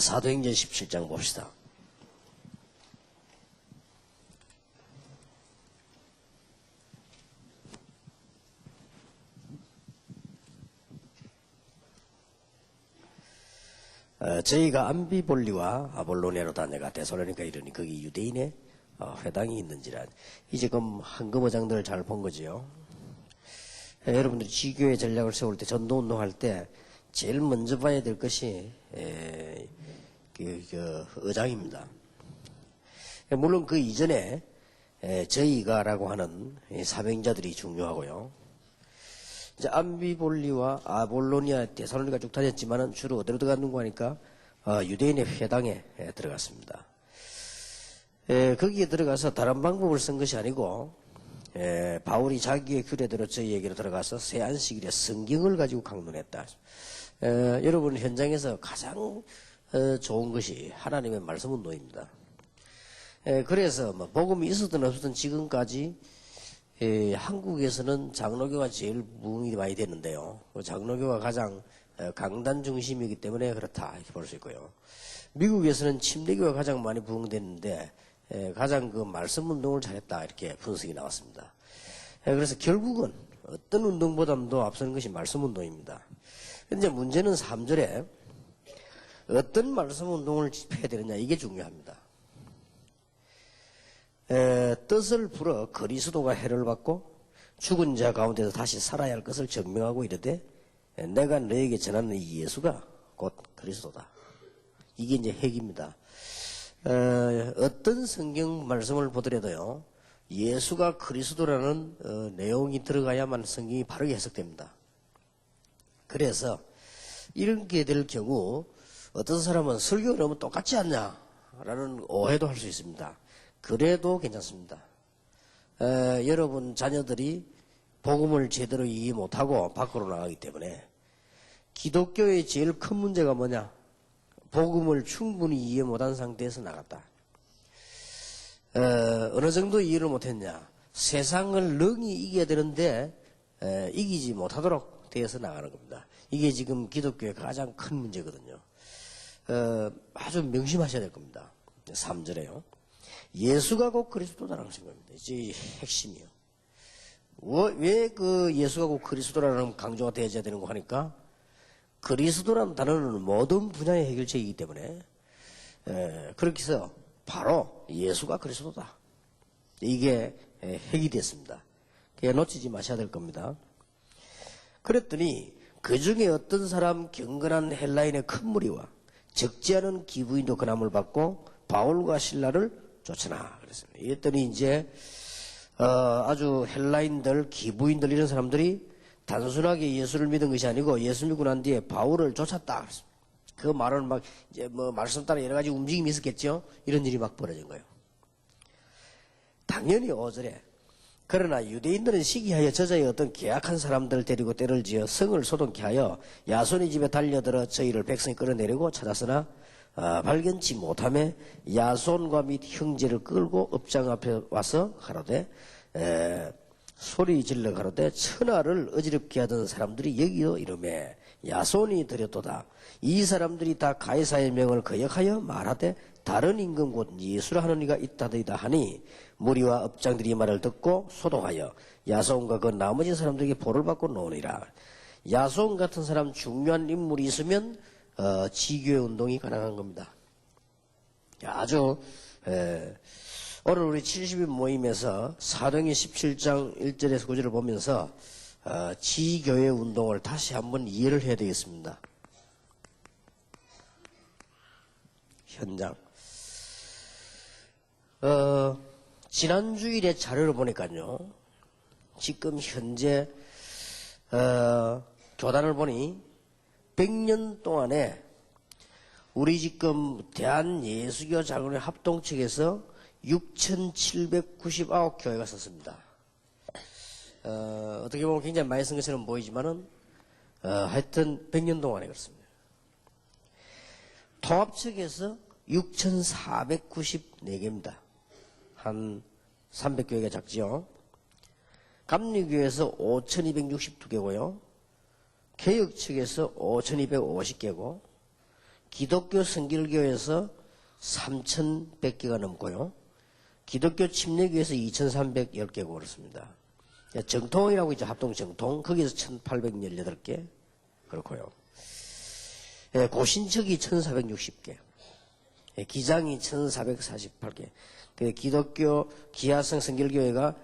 사도행전 17장 봅시다. 저희가 암비볼리와 아볼로니아로 다녀가 데살로니가 이르니 거기 유대인의 회당이 있는지라. 이제 그럼 한금어장들을 잘 본 거지요. 여러분들이 지교의 전략을 세울 때, 전도운동할 때 제일 먼저 봐야 될 것이 의장입니다. 물론 그 이전에 저희가라고 하는 사명자들이 중요하고요. 이제 암비볼리와 아볼로니아, 데살로니가 쭉 다녔지만은 주로 어디로 들어갔는가 하니까 유대인의 회당에 들어갔습니다. 거기에 들어가서 다른 방법을 쓴 것이 아니고 바울이 자기의 규례대로 저희에게로 들어가서 새 안식일에 성경을 가지고 강론했다. 여러분 현장에서 가장 좋은 것이 하나님의 말씀 운동입니다. 그래서 뭐 복음이 있었든 없었든 지금까지 한국에서는 장로교가 제일 부흥이 많이 됐는데요. 장로교가 가장 강단 중심이기 때문에 그렇다 이렇게 볼 수 있고요. 미국에서는 침례교가 가장 많이 부흥됐는데 가장 그 말씀 운동을 잘했다 이렇게 분석이 나왔습니다. 그래서 결국은 어떤 운동보다도 앞서는 것이 말씀 운동입니다. 근데 문제는 3절에 어떤 말씀 운동을 집행해야 되느냐 이게 중요합니다. 뜻을 풀어 그리스도가 해를 받고 죽은 자 가운데서 다시 살아야 할 것을 증명하고 이르되 내가 너에게 전하는 이 예수가 곧 그리스도다. 이게 이제 핵입니다. 어떤 성경 말씀을 보더라도요, 예수가 그리스도라는 내용이 들어가야만 성경이 바르게 해석됩니다. 그래서 이렇게 될 경우 어떤 사람은 설교가 너무 똑같지 않냐라는 오해도 할 수 있습니다. 그래도 괜찮습니다. 여러분 자녀들이 복음을 제대로 이해 못하고 밖으로 나가기 때문에 기독교의 제일 큰 문제가 뭐냐? 복음을 충분히 이해 못한 상태에서 나갔다. 어느 정도 이해를 못했냐? 세상을 능히 이겨야 되는데 이기지 못하도록 되어서 나가는 겁니다. 이게 지금 기독교의 가장 큰 문제거든요. 아주 명심하셔야 될 겁니다. 3절에요. 예수가 곧 그리스도다라는 겁니다. 이제 핵심이요. 왜 그 예수가 곧 그리스도라는 강조가 되어야 되는 거 하니까 그리스도라는 단어는 모든 분야의 해결책이기 때문에 그렇게 해서 바로 예수가 그리스도다. 이게 핵이 됐습니다. 그게 놓치지 마셔야 될 겁니다. 그랬더니 그 중에 어떤 사람 경건한 헬라인의 큰 무리와 적지 않은 기부인도 그남을 받고 바울과 실라를 쫓아나 그랬습니다. 이랬더니 이제 아주 헬라인들, 기부인들 이런 사람들이 단순하게 예수를 믿은 것이 아니고 예수 믿고 난 뒤에 바울을 쫓았다 그랬습니다. 그 말은 막 이제 뭐 말씀 따라 여러 가지 움직임이 있었겠죠. 이런 일이 막 벌어진 거예요. 당연히 5절에 그러나 유대인들은 시기하여 저자의 어떤 계약한 사람들을 데리고 때를 지어 성을 소동케 하여 야손의 집에 달려들어 저희를 백성이 끌어내리고 찾았으나 발견치 못하며 야손과 및 형제를 끌고 업장 앞에 와서 가로되 소리 질러 가로되 천하를 어지럽게 하던 사람들이 여기요 이르매 야손이 드렸도다. 이 사람들이 다 가이사의 명을 거역하여 말하되 다른 임금 곧 예수라 하는 이가 있다더이다 하니 무리와 업장들이 말을 듣고 소동하여 야손과 그 나머지 사람들에게 보를 받고 노니라. 야손 같은 사람 중요한 인물이 있으면 지교의 운동이 가능한 겁니다. 아주 오늘 우리 70인 모임에서 사도행전 17장 1절에서 9절을 보면서 지교의 운동을 다시 한번 이해를 해야 되겠습니다. 현장 지난 주일에 자료를 보니까요, 지금 현재 교단을 보니 100년 동안에 우리 지금 대한예수교 장로회 합동 측에서 6,799교회가 썼습니다. 어떻게 보면 굉장히 많이 쓴 것처럼 보이지만은 하여튼 100년 동안에 그렇습니다. 통합 측에서 6,494개입니다. 한 300교회가 작지요. 감리교에서 5,262개고요. 개혁 측에서 5,250개고 기독교 성결교에서 3,100개가 넘고요. 기독교 침례교에서 2,310개고 그렇습니다. 정통이라고 있죠. 합동 정통. 거기서 1,818개. 그렇고요. 고신척이 1,460개. 기장이 1,448개. 기독교 기하성 성결교회가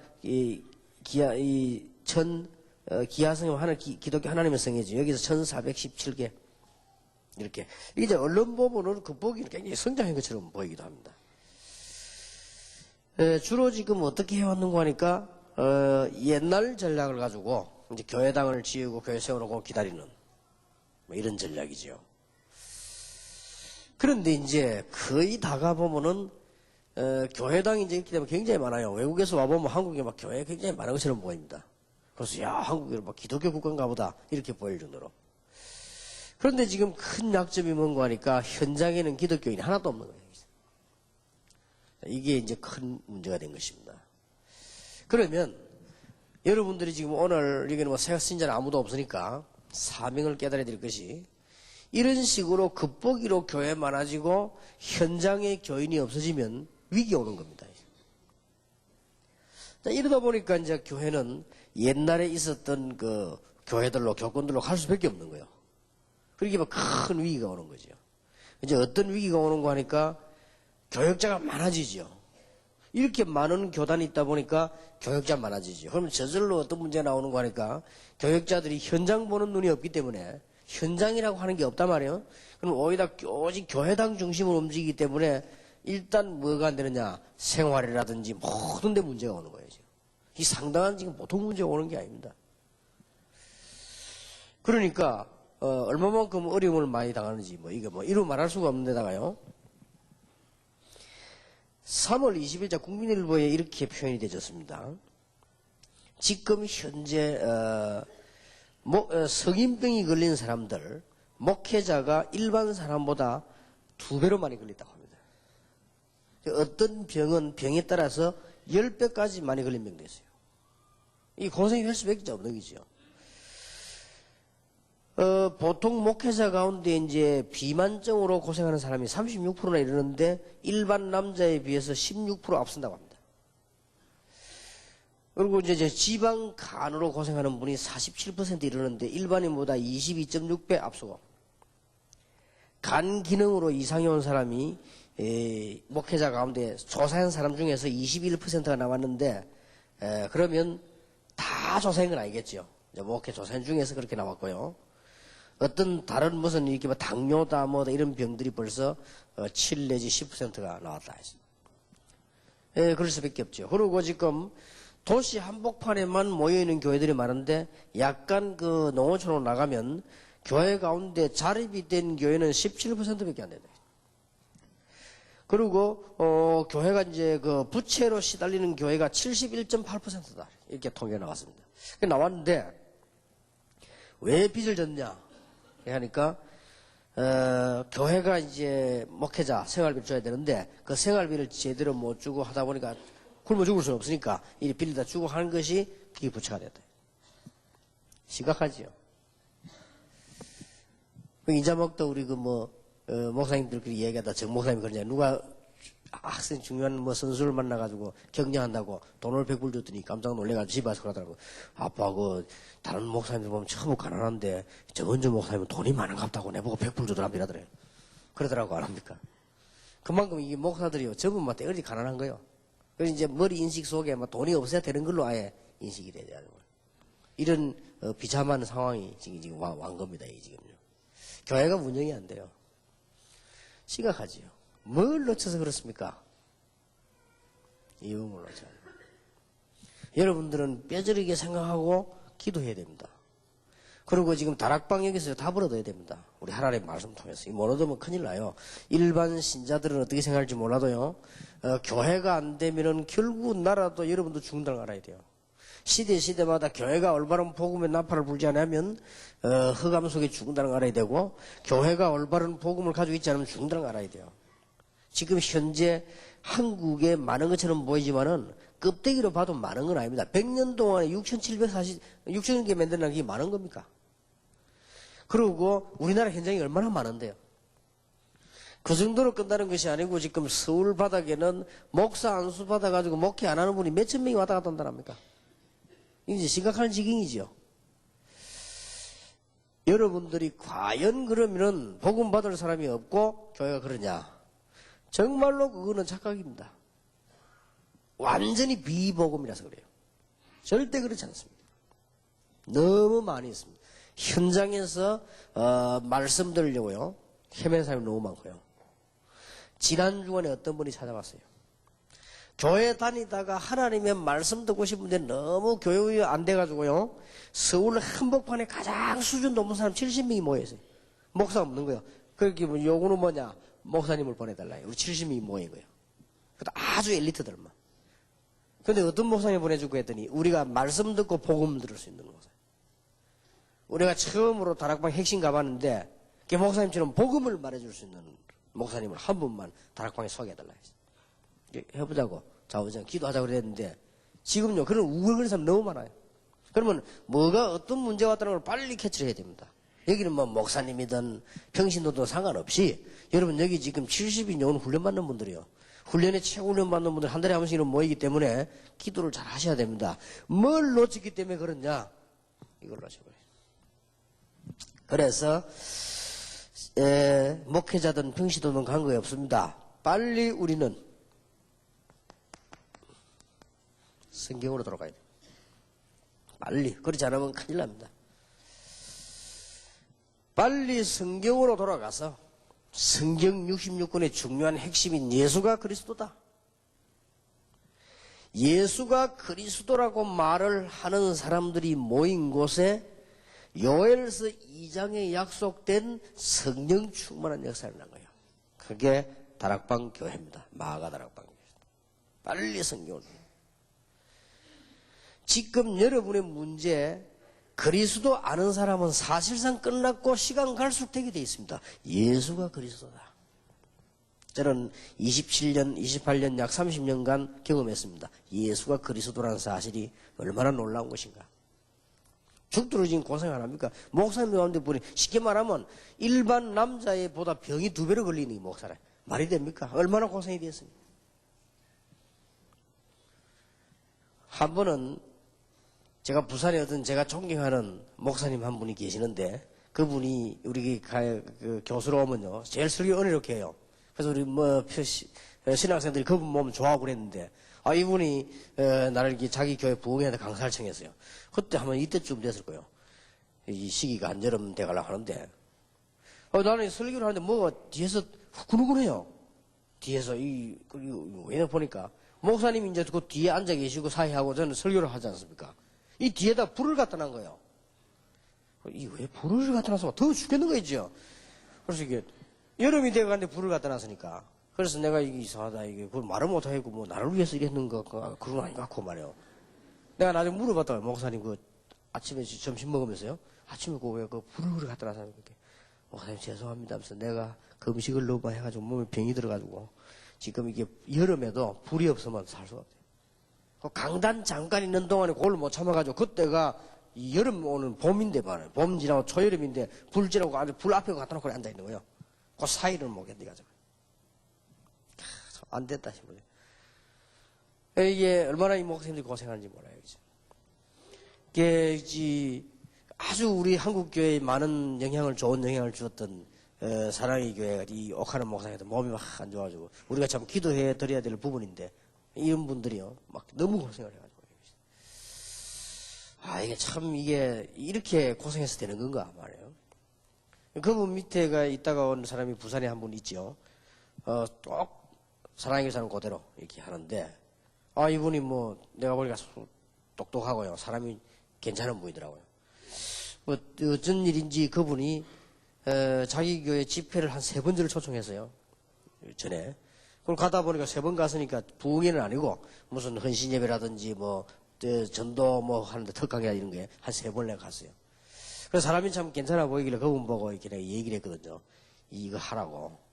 기하성은 기독교 하나님의 성회죠. 여기서 1,417개. 이렇게. 이제 언론 보면은 극복이 굉장히 성장한 것처럼 보이기도 합니다. 주로 지금 어떻게 해왔는가 하니까, 옛날 전략을 가지고, 이제 교회당을 지으고 교회 세워놓고 기다리는, 뭐 이런 전략이죠. 그런데 이제 거의 다 가보면은, 교회당이 이제 이렇게 되면 굉장히 많아요. 외국에서 와보면 한국에 막 교회 굉장히 많은 것처럼 보입니다. 그래서, 야, 한국이 막 기독교 국가인가 보다. 이렇게 보일 정도로. 그런데 지금 큰 약점이 뭔가 하니까 현장에는 기독교인이 하나도 없는 거예요. 이게 이제 큰 문제가 된 것입니다. 그러면 여러분들이 지금 오늘 이게 뭐 새 신자는 아무도 없으니까 사명을 깨달아야 될 것이 이런 식으로 겉보기로 교회 많아지고 현장에 교인이 없어지면 위기 오는 겁니다. 자, 이러다 보니까 이제 교회는 옛날에 있었던 그 교회들로 교권들로 갈 수밖에 없는 거예요. 그렇게 막 큰 위기가 오는 거죠. 이제 어떤 위기가 오는가 하니까 교역자가 많아지죠. 이렇게 많은 교단이 있다 보니까 교역자 많아지죠. 그러면 저절로 어떤 문제가 나오는가 하니까 교역자들이 현장 보는 눈이 없기 때문에 현장이라고 하는 게 없단 말이에요. 그럼 오직 교회당 중심으로 움직이기 때문에 일단 뭐가 안 되느냐. 생활이라든지 모든 데 문제가 오는 거예요. 지금. 이 상당한 지금 보통 문제가 오는 게 아닙니다. 그러니까 얼마만큼 어려움을 많이 당하는지 이게 이루 말할 수가 없는 데다가요. 3월 20일자 국민일보에 이렇게 표현이 되었습니다. 지금 현재 성인병이 걸린 사람들 목회자가 일반 사람보다 2배로 많이 걸린다고 합니다. 어떤 병은 병에 따라서 10배까지 많이 걸린 병도 있어요. 이 고생이 할 수밖에 없는 거죠. 보통 목회자 가운데 이제 비만증으로 고생하는 사람이 36%나 이르는데 일반 남자에 비해서 16% 앞선다고 합니다. 그리고 이제 지방간으로 고생하는 분이 47% 이르는데 일반인보다 22.6배 앞서고 간 기능으로 이상이 온 사람이 목회자 가운데 조사한 사람 중에서 21%가 나왔는데 그러면 다 조사한 건 아니겠죠. 목회 조사한 중에서 그렇게 나왔고요. 어떤 다른 무슨 이렇게 당뇨다 뭐다 이런 병들이 벌써 7 내지 10%가 나왔다 했습니다. 그럴 수밖에 없죠. 그리고 지금 도시 한복판에만 모여있는 교회들이 많은데 약간 그 농어촌으로 나가면 교회 가운데 자립이 된 교회는 17%밖에 안 된다. 그리고 교회가 이제 그 부채로 시달리는 교회가 71.8%다. 이렇게 통계가 나왔습니다. 나왔는데 왜 빚을 졌냐? 하니까 교회가 이제 목회자 생활비를 줘야 되는데 그 생활비를 제대로 못 주고 하다 보니까 굶어 죽을 수는 없으니까 이 빌려다 주고 하는 것이 그게 부채가 됐다. 심각하지요. 인자먹도 우리 목사님들끼리 얘기하다 정 목사님이 그러냐. 누가 학생 중요한 선수를 만나가지고 격려한다고 돈을 100불 줬더니 깜짝 놀래가지고 집에 와서 그러더라고. 아빠 다른 목사님들 보면 전부 가난한데 정은주 목사님은 돈이 많은갑다고 내보고 100불 주더라 이러더래요. 그러더라고 안 합니까? 그만큼 이 목사들이요 전부 막 대거리 가난한 거예요. 그래서 이제 머리 인식 속에 돈이 없어야 되는 걸로 아예 인식이 돼야 되는 거예요. 이런 비참한 상황이 지금 완 겁니다. 지금요. 교회가 운영이 안 돼요. 심각하지요. 뭘 놓쳐서 그렇습니까? 이유를 놓쳐요. 여러분들은 뼈저리게 생각하고 기도해야 됩니다. 그리고 지금 다락방 여기서 다 벌어둬야 됩니다. 우리 하나님의 말씀 통해서. 못 얻으면 큰일 나요. 일반 신자들은 어떻게 생각할지 몰라도요. 교회가 안 되면은 결국 나라도 여러분도 중단을 알아야 돼요. 시대마다 교회가 올바른 복음의 나팔을 불지 않으면 흑암 속에 죽는다는 걸 알아야 되고 교회가 올바른 복음을 가지고 있지 않으면 죽는다는 걸 알아야 돼요. 지금 현재 한국에 많은 것처럼 보이지만은 껍데기로 봐도 많은 건 아닙니다. 100년 동안에 6,000개 만든다는 게 많은 겁니까? 그리고 우리나라 현장이 얼마나 많은데요. 그 정도로 끝나는 것이 아니고 지금 서울 바닥에는 목사 안수 받아가지고 목회 안 하는 분이 몇천 명이 왔다 갔다 한다랍니까? 이제 심각한 지경이죠. 여러분들이 과연 그러면은 복음 받을 사람이 없고 교회가 그러냐? 정말로 그거는 착각입니다. 완전히 비복음이라서 그래요. 절대 그렇지 않습니다. 너무 많이 있습니다. 현장에서 말씀 들으려고요 헤매는 사람이 너무 많고요. 지난 주간에 어떤 분이 찾아왔어요. 교회 다니다가 하나님의 말씀 듣고 싶은데 너무 교육이 안 돼가지고요 서울 한복판에 가장 수준 높은 사람 70명이 모여있어요. 목사 없는 거예요. 그렇게 요구는 뭐냐? 목사님을 보내달라. 우리 70명이 모인 거예요. 그것도 아주 엘리트들만. 근데 어떤 목사님 보내주고 했더니 우리가 말씀 듣고 복음 들을 수 있는 목사. 우리가 처음으로 다락방 핵심 가봤는데 그 목사님처럼 복음을 말해줄 수 있는 목사님을 한 분만 다락방에 소개해달라 했어요. 해보자고 좌우장 기도하자고 그랬는데 지금요 그런 우울한 사람 너무 많아요. 그러면 뭐가 어떤 문제가 왔다는 걸 빨리 캐치를 해야 됩니다. 여기는 뭐 목사님이든 평신도든 상관없이 여러분 여기 지금 70인 영혼 훈련 받는 분들이요. 훈련에 최고 훈련 받는 분들 한 달에 한 번씩은 모이기 때문에 기도를 잘 하셔야 됩니다. 뭘 놓쳤기 때문에 그러냐? 이걸 놓쳐버려요. 그래서 목회자든 평시도든 관계 없습니다. 빨리 우리는 성경으로 돌아가야 돼요. 빨리. 그렇지 않으면 큰일 납니다. 빨리 성경으로 돌아가서 성경 66권의 중요한 핵심인 예수가 그리스도다. 예수가 그리스도라고 말을 하는 사람들이 모인 곳에 요엘서 2장에 약속된 성령 충만한 역사를 난 거예요. 그게 다락방 교회입니다. 마가 다락방 교회입니다. 빨리 성경을. 지금 여러분의 문제, 그리스도 아는 사람은 사실상 끝났고 시간 갈수록 되게 되어 있습니다. 예수가 그리스도다. 저는 27년, 28년, 약 30년간 경험했습니다. 예수가 그리스도라는 사실이 얼마나 놀라운 것인가. 죽도록 지금 고생 안 합니까? 목사님 가운데 보니 쉽게 말하면 일반 남자애보다 병이 2배로 걸리는 이 목사라. 말이 됩니까? 얼마나 고생이 됐습니까? 한 번은 제가 부산에 어떤 제가 존경하는 목사님 한 분이 계시는데 그분이 우리 그 교수로 오면요 제일 설교 은혜롭게 해요. 그래서 우리 신학생들이 그분 보면 좋아하고 그랬는데 이분이 나를 자기 교회 부흥회한테 강사를 청했어요. 그때 한번 이때쯤 됐을 거예요. 이 시기가 한여름 돼가려고 하는데 나는 설교를 하는데 뭐가 뒤에서 후끈후끈해요. 뒤에서 왜냐 보니까 목사님이 이제 그 뒤에 앉아 계시고 사회하고 저는 설교를 하지 않습니까? 이 뒤에다 불을 갖다 놓은 거예요. 왜 불을 갖다 놨어? 더워 죽겠는 거죠. 그래서 이게 여름이 돼가는데 불을 갖다 놨으니까. 그래서 내가 이게 이상하다. 이게 그걸 말을 못하겠고 뭐 나를 위해서 이랬는 거 그런 거 아닌가 고 말이에요. 내가 나중에 물어봤다. 목사님 그 아침에 점심 먹으면서요. 아침에 왜 그 불을 갖다 놨어? 이렇게. 목사님 죄송합니다 하면서 내가 그 음식을 너무 많이 해가지고 몸에 병이 들어가지고 지금 이게 여름에도 불이 없으면 살 수가 없어요. 그 강단 잠깐 있는 동안에 그걸 못 참아가지고 그때가 이 여름 오는 봄인데 말이에요. 봄 지나고 초여름인데 불 지나고 아주 불 앞에 갖다 놓고 앉아 있는 거예요. 그 사이를 못 견디가지고. 안 됐다 싶어요. 이게 얼마나 이 목사님들이 고생하는지 몰라요. 이게 아주 우리 한국 교회에 많은 좋은 영향을 주었던 사랑의 교회가 이 옥하는 목사님도 몸이 막 안 좋아가지고 우리가 참 기도해 드려야 될 부분인데 이런 분들이요 막 너무 고생을 해가지고 이게 참 이게 이렇게 고생해서 되는 건가 말이에요. 그분 밑에가 있다가 온 사람이 부산에 한 분 있죠. 꼭 사랑의 교사는 그대로 이렇게 하는데 이분이 뭐 내가 보니까 똑똑하고요 사람이 괜찮은 분이더라고요. 뭐 어쩐 일인지 그분이 자기 교회 집회를 한 3번째를 초청했어요. 전에. 그걸 가다 보니까 3번 갔으니까 부흥회는 아니고 무슨 헌신 예배라든지 뭐 전도 뭐 하는데 특강이나 이런 게 한 3번 내가 갔어요. 그래서 사람이 참 괜찮아 보이길래 그분 보고 이렇게 내가 얘기를 했거든요. 이거 하라고.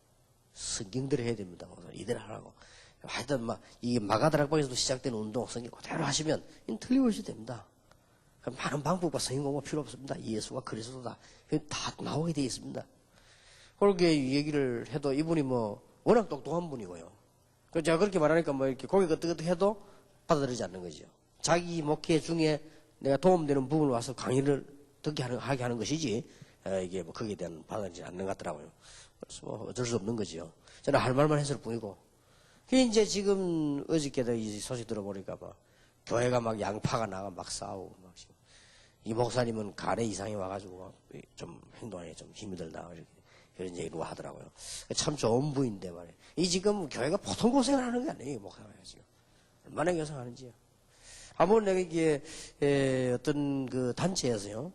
성경대로 해야 됩니다. 이대로 하라고. 하여튼 이 마가다락방에서도 시작된 운동 성경 그대로 하시면 틀림없이 됩니다. 많은 방법과 성경 공부 필요 없습니다. 예수가 그리스도다. 다 나오게 되어 있습니다. 그렇게 얘기를 해도 이분이 뭐 워낙 똑똑한 분이고요. 그 제가 그렇게 말하니까 뭐 이렇게 고개 끄덕끄덕 해도 받아들이지 않는 거죠. 자기 목회 중에 내가 도움되는 부분을 와서 강의를 하게 하는 것이지, 이게 뭐 거기에 대한 받아들이지 않는 것 같더라고요. 그래서 뭐 어쩔 수 없는 거지요. 저는 할 말만 했을 뿐이고. 그 이제 지금 어저께도 이 소식 들어보니까 막 교회가 막 양파가 나가 막 싸우고 막 지금 이 목사님은 간에 이상이 와가지고 좀 행동에 좀 힘이 들다 이렇게 그런 얘기를 하더라고요. 참 좋은 분인데 말이에요. 이 지금 교회가 보통 고생을 하는 게 아니에요, 목사가 지금 얼마나 고생하는지요. 한번 내가 이게 어떤 그 단체에서요,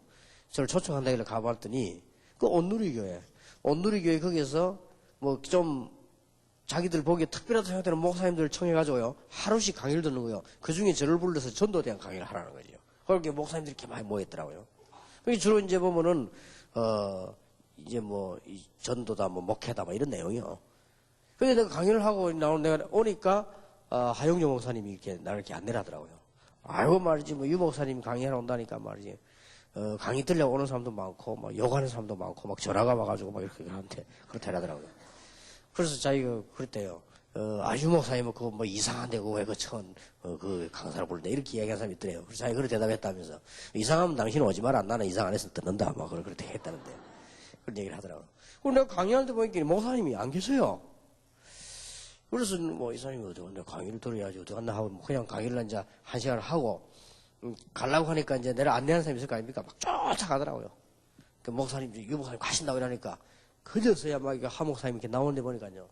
저를 초청한다길래 가봤더니 그 온누리교회 거기에서 뭐 좀 자기들 보기에 특별하다고 생각되는 목사님들을 청해가지고요 하루씩 강의를 듣는 거예요. 그 중에 저를 불러서 전도에 대한 강의를 하라는 거죠. 그렇게 목사님들이 이렇게 많이 모였더라고요. 그게 주로 이제 보면은 이제 뭐 전도다 뭐 목회다 뭐 이런 내용이요. 근데 내가 강의를 하고 내가 오니까 하용조 목사님이 이렇게 나를 이렇게 안내를 하더라고요. 아이고 말이지 뭐 유 목사님이 강의하러 온다니까 말이지 강의 들려고 오는 사람도 많고 막 욕하는 사람도 많고 막 전화가 와가지고 막 이렇게 한테 그렇게 하더라고요. 그래서 자기가 그랬대요. 유 목사님은 그거 뭐 이상한데 그거 왜 그 강사를 부르는데 이렇게 이야기한 사람이 있더래요. 그래서 자기가 그렇게 대답했다면서 이상하면 당신은 오지 마라. 나는 이상 안 해서 듣는다. 막 그렇게 했다는데 그런 얘기를 하더라고요. 그럼 내가 강의할 때 보니까 목사님이 안 계세요. 그래서 뭐 이 사람이 어디 갔나 강의를 들어야지 어디 갔나 하고 그냥 강의를 이제 1시간을 하고 가려고 하니까 이제 내가 안내하는 사람이 있을 거 아닙니까? 막 쫓아가더라고요. 그 목사님, 유 목사님 가신다고 이러니까 그저서야 막 하 목사님이 이렇게 나오는데 보니까요.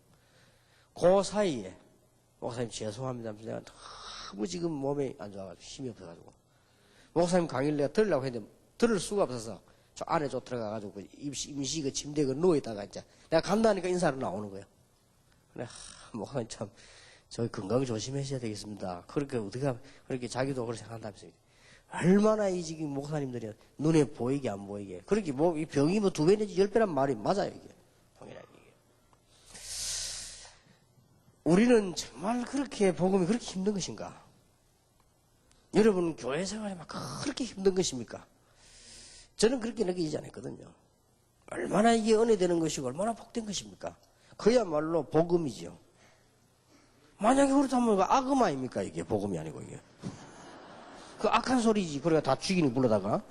그 사이에 목사님 죄송합니다. 내가 너무 지금 몸이 안 좋아가지고 힘이 없어가지고 목사님 강의를 내가 들으려고 했는데 들을 수가 없어서 저 안에 좀 들어가가지고 임시 그 침대에 누워있다가 이제 내가 간다니까 인사로 나오는 거예요. 그래, 목사님 참 저희 건강 조심하셔야 되겠습니다. 그렇게 어떻게 그렇게 자기도 그렇게 생각한다면서요. 얼마나 이 지금 목사님들이 눈에 보이게 안 보이게 그렇게 뭐 이 병이 뭐 2배 내지 10배란 말이 맞아요 이게. 동일하게 이게. 우리는 정말 그렇게 복음이 그렇게 힘든 것인가? 여러분 교회 생활이 막 그렇게 힘든 것입니까? 저는 그렇게 느끼지 않았거든요. 얼마나 이게 은혜되는 것이고 얼마나 복된 것입니까? 그야말로 복음이죠. 만약에 그렇다면 악음 아닙니까 이게 복음이 아니고 이게. 그 악한 소리지. 그래가 다 죽이는 불러다가.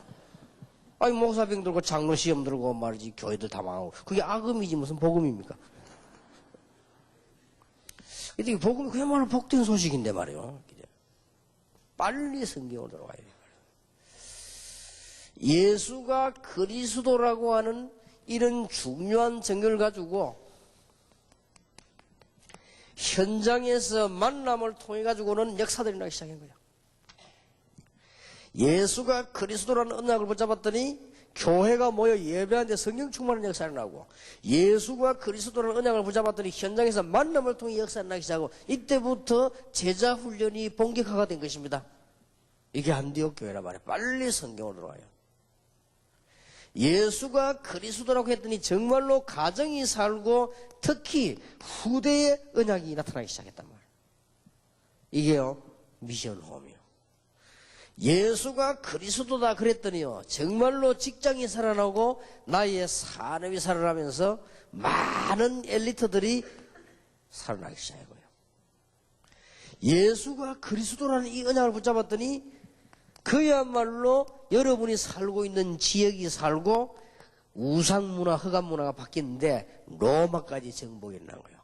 아니, 목사병 들고 장로 시험 들고 말이지. 교회들 다 망하고. 그게 악음이지 무슨 복음입니까? 근데 복음이 그야말로 복된 소식인데 말이에요. 빨리 성경으로 들어가야 돼요. 예수가 그리스도라고 하는 이런 중요한 증거를 가지고 현장에서 만남을 통해 가지고는 역사들이 나기 시작한 거예요. 예수가 그리스도라는 언약을 붙잡았더니 교회가 모여 예배하는데 성령 충만한 역사를 나고 예수가 그리스도라는 언약을 붙잡았더니 현장에서 만남을 통해 역사를 나기 시작하고 이때부터 제자 훈련이 본격화가 된 것입니다. 이게 안디옥 교회란 말이에요. 빨리 성경으로 들어와요. 예수가 그리스도라고 했더니 정말로 가정이 살고 특히 후대의 언약이 나타나기 시작했단 말이에요. 이게요 미션 홈이요. 예수가 그리스도다 그랬더니요 정말로 직장이 살아나고 나의 산업이 살아나면서 많은 엘리트들이 살아나기 시작하고요. 예수가 그리스도라는 이 언약을 붙잡았더니 그야말로 여러분이 살고 있는 지역이 살고 우상문화, 흑암문화가 바뀌는데 로마까지 정복이 나고요.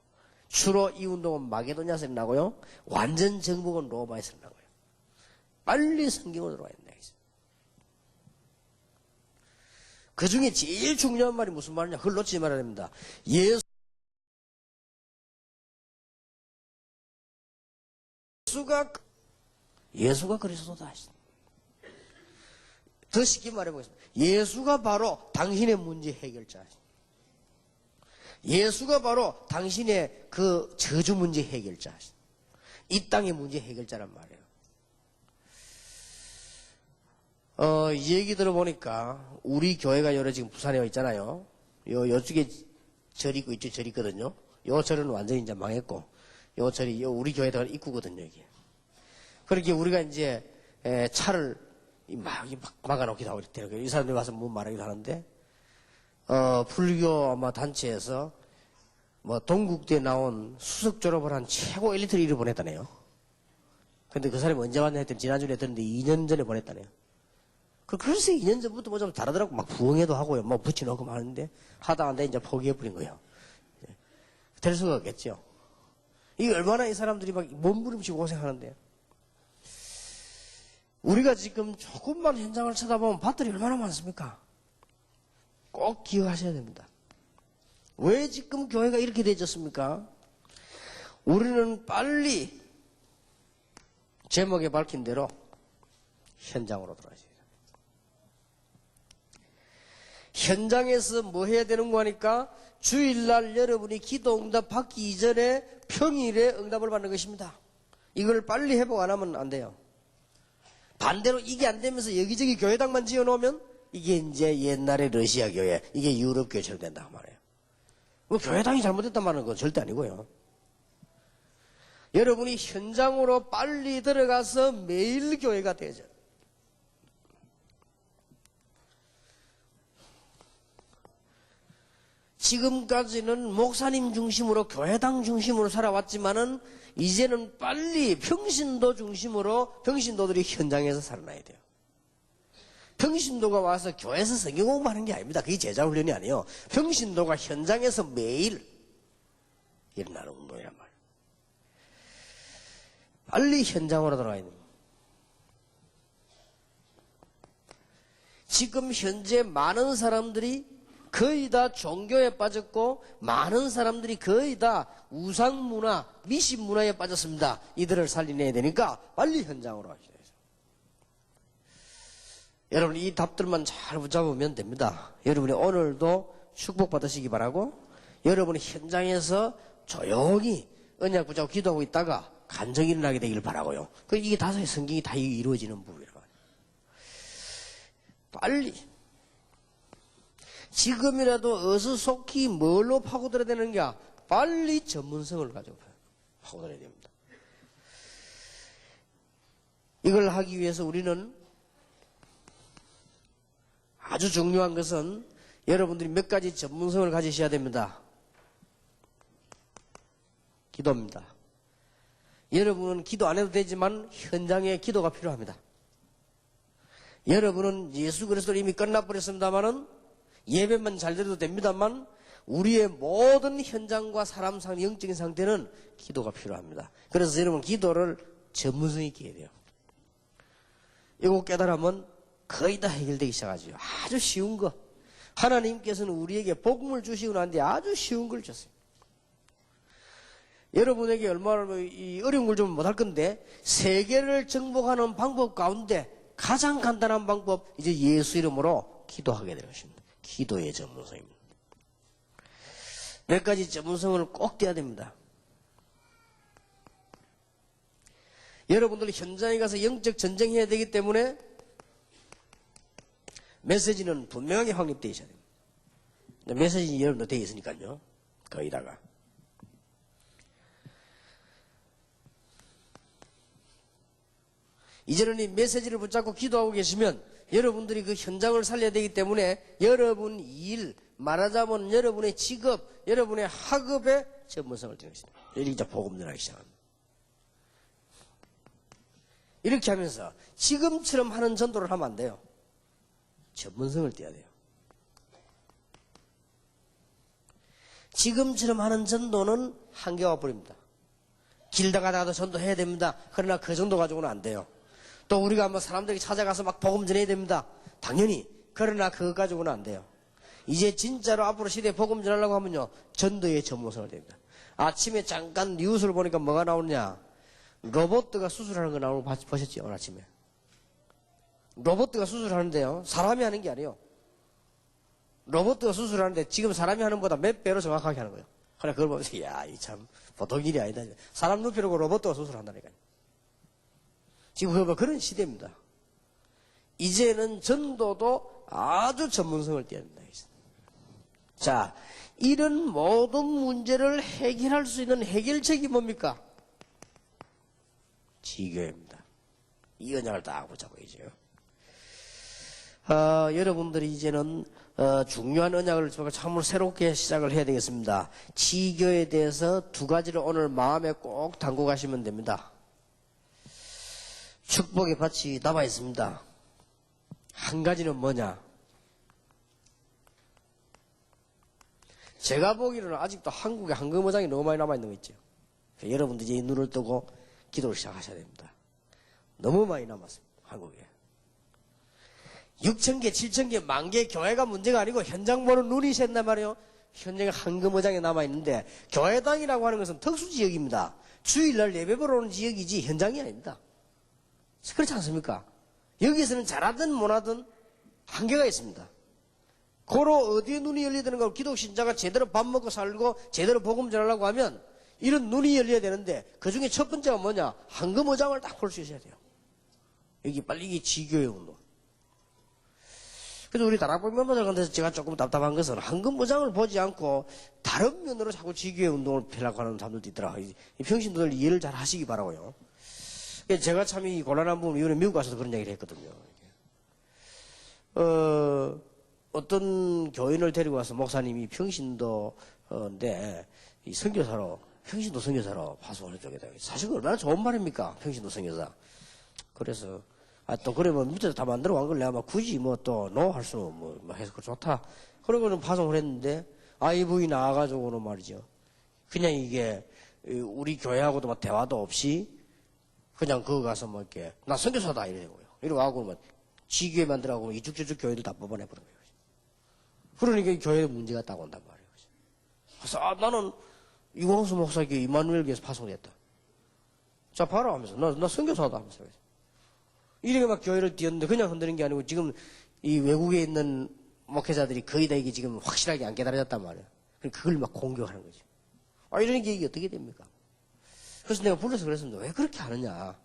주로 이 운동은 마게도냐에서 나고요. 완전 정복은 로마에서 나고요. 빨리 성경으로 들어와야 된다. 그 중에 제일 중요한 말이 무슨 말이냐? 그걸 놓치지 말아야 됩니다. 예수가 그리스도다. 더 쉽게 말해보겠습니다. 예수가 바로 당신의 문제 해결자. 예수가 바로 당신의 그 저주 문제 해결자. 이 땅의 문제 해결자란 말이에요. 이 얘기 들어보니까 우리 교회가 여러 지금 부산에 와 있잖아요. 요쪽에 절 있고 이쪽 절 있거든요. 요 절은 완전히 이제 망했고 요 절이 우리 교회다가 입구거든요, 이게. 그렇게 우리가 이제 차를 막아놓기도 하고 이렇게 이 사람들이 와서 뭐 말하기도 하는데 불교 아마 단체에서 뭐 동국대 나온 수석 졸업을 한 최고 엘리트를 이를 보냈다네요. 근데 그 사람이 언제 왔냐 했더니 지난주에 했는데 2년 전에 보냈다네요. 글쎄 2년 전부터 뭐 좀 다르더라고. 막 부흥회도 하고요. 뭐 붙여놓고 하는데 하다가 이제 포기해버린 거예요. 될 수가 없겠죠. 이게 얼마나 이 사람들이 막 몸부림치고 고생하는데. 우리가 지금 조금만 현장을 쳐다보면 밭들이 얼마나 많습니까? 꼭 기억하셔야 됩니다. 왜 지금 교회가 이렇게 되졌습니까? 우리는 빨리 제목에 밝힌 대로 현장으로 돌아가셔야 돼요. 현장에서 뭐 해야 되는 거 하니까 주일날 여러분이 기도 응답 받기 이전에 평일에 응답을 받는 것입니다. 이걸 빨리 회복 안 하면 안 돼요. 반대로 이게 안 되면서 여기저기 교회당만 지어놓으면 이게 이제 옛날의 러시아 교회, 이게 유럽 교회처럼 된다고 말해요. 뭐 교회당이 잘못됐단 말은 건 절대 아니고요. 여러분이 현장으로 빨리 들어가서 매일 교회가 되죠. 지금까지는 목사님 중심으로 교회당 중심으로 살아왔지만은 이제는 빨리 평신도 중심으로 평신도들이 현장에서 살아나야 돼요. 평신도가 와서 교회에서 성경 공부하는 게 아닙니다. 그게 제자훈련이 아니에요. 평신도가 현장에서 매일 일어나는 운동이란 말이에요. 빨리 현장으로 돌아가야 됩니다. 지금 현재 많은 사람들이 거의 다 종교에 빠졌고 많은 사람들이 거의 다 우상문화, 미신문화에 빠졌습니다. 이들을 살려내야 되니까 빨리 현장으로 하셔야 돼요. 여러분 이 답들만 잘 붙잡으면 됩니다. 여러분이 오늘도 축복받으시기 바라고 여러분이 현장에서 조용히 언약 붙잡고 기도하고 있다가 간증이 일어나게 되기를 바라고요. 이게 다섯의 성경이 다 이루어지는 부분이라고 해요. 빨리 지금이라도 어수속히 뭘로 파고들어야 되는가? 빨리 전문성을 가지고 파고들어야 됩니다. 이걸 하기 위해서 우리는 아주 중요한 것은 여러분들이 몇 가지 전문성을 가지셔야 됩니다. 기도입니다. 여러분은 기도 안 해도 되지만 현장에 기도가 필요합니다. 여러분은 예수 그리스도를 이미 끝나버렸습니다만은 예배만 잘 드려도 됩니다만 우리의 모든 현장과 사람 영적인 상태는 기도가 필요합니다. 그래서 여러분 기도를 전문성 있게 해야 돼요. 이거 깨달으면 거의 다 해결되기 시작하죠. 아주 쉬운 거. 하나님께서는 우리에게 복음을 주시고 난 뒤에 아주 쉬운 걸 줬어요. 여러분에게 얼마나 이 어려운 걸 좀 못할 건데 세계를 정복하는 방법 가운데 가장 간단한 방법 이제 예수 이름으로 기도하게 되는 것입니다. 기도의 전문성입니다. 몇 가지 전문성을 꼭 떼야 됩니다. 여러분들 현장에 가서 영적 전쟁해야 되기 때문에 메시지는 분명하게 확립되어 있어야 됩니다. 메시지 여러분도 되어 있으니까요. 거기다가. 이제는 이 메시지를 붙잡고 기도하고 계시면 여러분들이 그 현장을 살려야 되기 때문에 여러분 일, 말하자면 여러분의 직업, 여러분의 학업에 전문성을 띄는 것입니다. 이렇게 이제 복음 전하기 시작합니다. 이렇게 하면서 지금처럼 하는 전도를 하면 안 돼요. 전문성을 띄어야 돼요. 지금처럼 하는 전도는 한계와 버립니다. 길 나가다가도 전도해야 됩니다. 그러나 그 정도 가지고는 안 돼요. 또 우리가 뭐 사람들에게 찾아가서 막 복음 전해야 됩니다. 당연히. 그러나 그것 가지고는 안 돼요. 이제 진짜로 앞으로 시대에 복음 전하려고 하면요. 전도의 전문성을 됩니다. 아침에 잠깐 뉴스를 보니까 뭐가 나오느냐. 로봇가 수술하는 거 나오는 거 보셨죠? 오늘 아침에. 로봇가 수술하는데요. 사람이 하는 게 아니에요. 로봇가 수술하는데 지금 사람이 하는 것보다 몇 배로 정확하게 하는 거예요. 그래 그걸 보면서 야, 이 참 보통 일이 아니다. 사람 눕히려고 로봇가 수술한다니까요. 지금 그런 시대입니다. 이제는 전도도 아주 전문성을 띄어야 된다. 자, 이런 모든 문제를 해결할 수 있는 해결책이 뭡니까? 지교입니다. 이 언약을 딱 붙잡고 계세요. 여러분들이 이제는 중요한 언약을 참으로 새롭게 시작을 해야 되겠습니다. 지교에 대해서 두 가지를 오늘 마음에 꼭 담고 가시면 됩니다. 축복의 밭이 남아 있습니다. 한 가지는 뭐냐? 제가 보기로는 아직도 한국에 황금어장이 너무 많이 남아 있는 거 있죠. 여러분들 이제 눈을 뜨고 기도를 시작하셔야 됩니다. 너무 많이 남았습니다. 한국에. 6,000개, 7,000개, 10,000개 교회가 문제가 아니고 현장 보는 눈이 샜단 말이에요. 현장에 황금어장이 남아있는데 교회당이라고 하는 것은 특수지역입니다. 주일날 예배 보러 오는 지역이지 현장이 아닙니다. 그렇지 않습니까? 여기서는 잘하든 못하든 한계가 있습니다. 고로 어디에 눈이 열려야 되는 가 기독신자가 제대로 밥 먹고 살고 제대로 복음 전하려고 하면 이런 눈이 열려야 되는데 그 중에 첫 번째가 뭐냐? 황금어장을 딱 볼 수 있어야 돼요. 여기 빨리 이게 지교의 운동. 그래서 우리 다락방 멤버들한테서 제가 조금 답답한 것은 황금어장을 보지 않고 다른 면으로 자꾸 지교의 운동을 펴려고 하는 사람들도 있더라. 이 평신도들 이해를 잘 하시기 바라고요. 제가 참 이 곤란한 부분 이번에 미국 가서도 그런 얘기를 했거든요. 어떤 교인을 데리고 와서 목사님이 평신도인데 이 선교사로 평신도 선교사로 파송을 해주겠다. 사실 얼마나 좋은 말입니까? 평신도 선교사. 그래서 또 그러면 밑에서 다 만들어 간 걸 내가 막 굳이 뭐 또 노 할 수는 뭐 해서 좋다. 그러고는 파송을 했는데 IV 나와가지고는 말이죠. 그냥 이게 우리 교회하고도 막 대화도 없이 그냥 그거 가서 뭐 이렇게 나 선교사다 이러고요. 이러고 하고 뭐 지교회 만들어가고 이쪽저쪽 교회도 다 뽑아내버린 거예요. 그러니까 교회에 문제가 딱 온단 말이에요. 그래서 나는 이광수 목사께 이마누엘 교회에서 파송됐다. 자 봐라 하면서 나 선교사다 하면서 이렇게 막 교회를 뛰었는데 그냥 흔드는 게 아니고 지금 이 외국에 있는 목회자들이 거의 다 이게 지금 확실하게 안 깨달아졌단 말이에요. 그걸 막 공격하는 거지. 이런 게 이게 어떻게 됩니까? 그래서 내가 불러서 그랬습니다. 왜 그렇게 하느냐.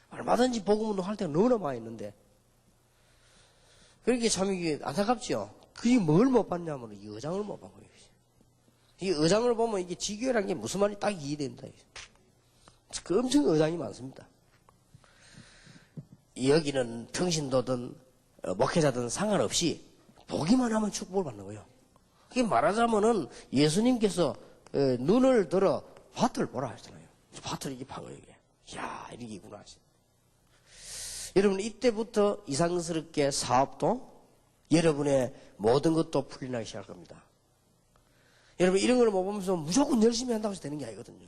얼마든지 복음운동 할 때가 너무나 많이 있는데. 그렇게 참 이게 안타깝죠. 그게 뭘 못 봤냐면 이 의장을 못 본 거예요. 이 의장을 보면 이게 지교회라는 게 무슨 말인지 딱 이해된다. 그 엄청 의장이 많습니다. 여기는 평신도든 목회자든 상관없이 보기만 하면 축복을 받는 거예요. 그게 말하자면은 예수님께서 눈을 들어 밭을 보라 하셨잖아요. 밭을 이렇게 판 거예요. 이야, 이런 게 있구나. 여러분, 이때부터 이상스럽게 사업도 여러분의 모든 것도 풀리나기 시작할 겁니다. 여러분, 이런 걸 못 보면서 무조건 열심히 한다고 해서 되는 게 아니거든요.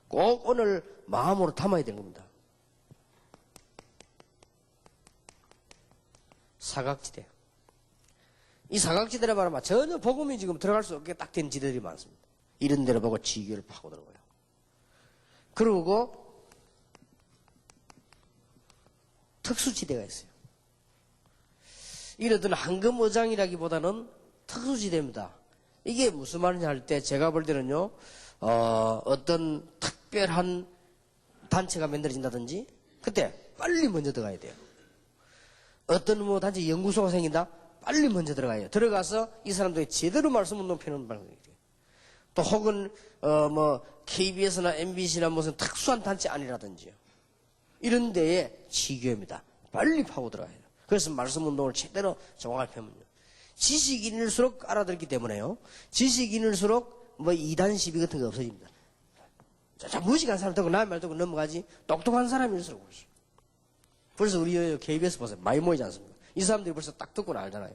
꼭 오늘 마음으로 담아야 되는 겁니다. 사각지대. 이 사각지대라 말하면 전혀 복음이 지금 들어갈 수 없게 딱 된 지대들이 많습니다. 이런 데를 보고 지교를 파고 들어가요. 그리고 특수지대가 있어요. 이러던 황금어장이라기보다는 특수지대입니다. 이게 무슨 말이냐 할 때 제가 볼 때는요, 어떤 특별한 단체가 만들어진다든지 그때 빨리 먼저 들어가야 돼요. 어떤 뭐 단체 연구소가 생긴다? 빨리 먼저 들어가야 돼요. 들어가서 이 사람들이 제대로 말씀운동 펴는 방법이에요. 또 혹은 뭐 KBS나 MBC나 무슨 특수한 단체 아니라든지요. 이런 데에 지교입니다. 빨리 파고 들어가야 돼요. 그래서 말씀운동을 제대로 정확하게 펴면요. 지식인일수록 알아듣기 때문에요. 지식인일수록 뭐 이단 시비 같은 거 없어집니다. 자, 무식한 사람 듣고 남의 말 듣고 넘어가지 똑똑한 사람일수록 그렇죠. 벌써 우리 KBS 보세요. 많이 모이지 않습니까? 이 사람들이 벌써 딱 듣고는 알잖아요.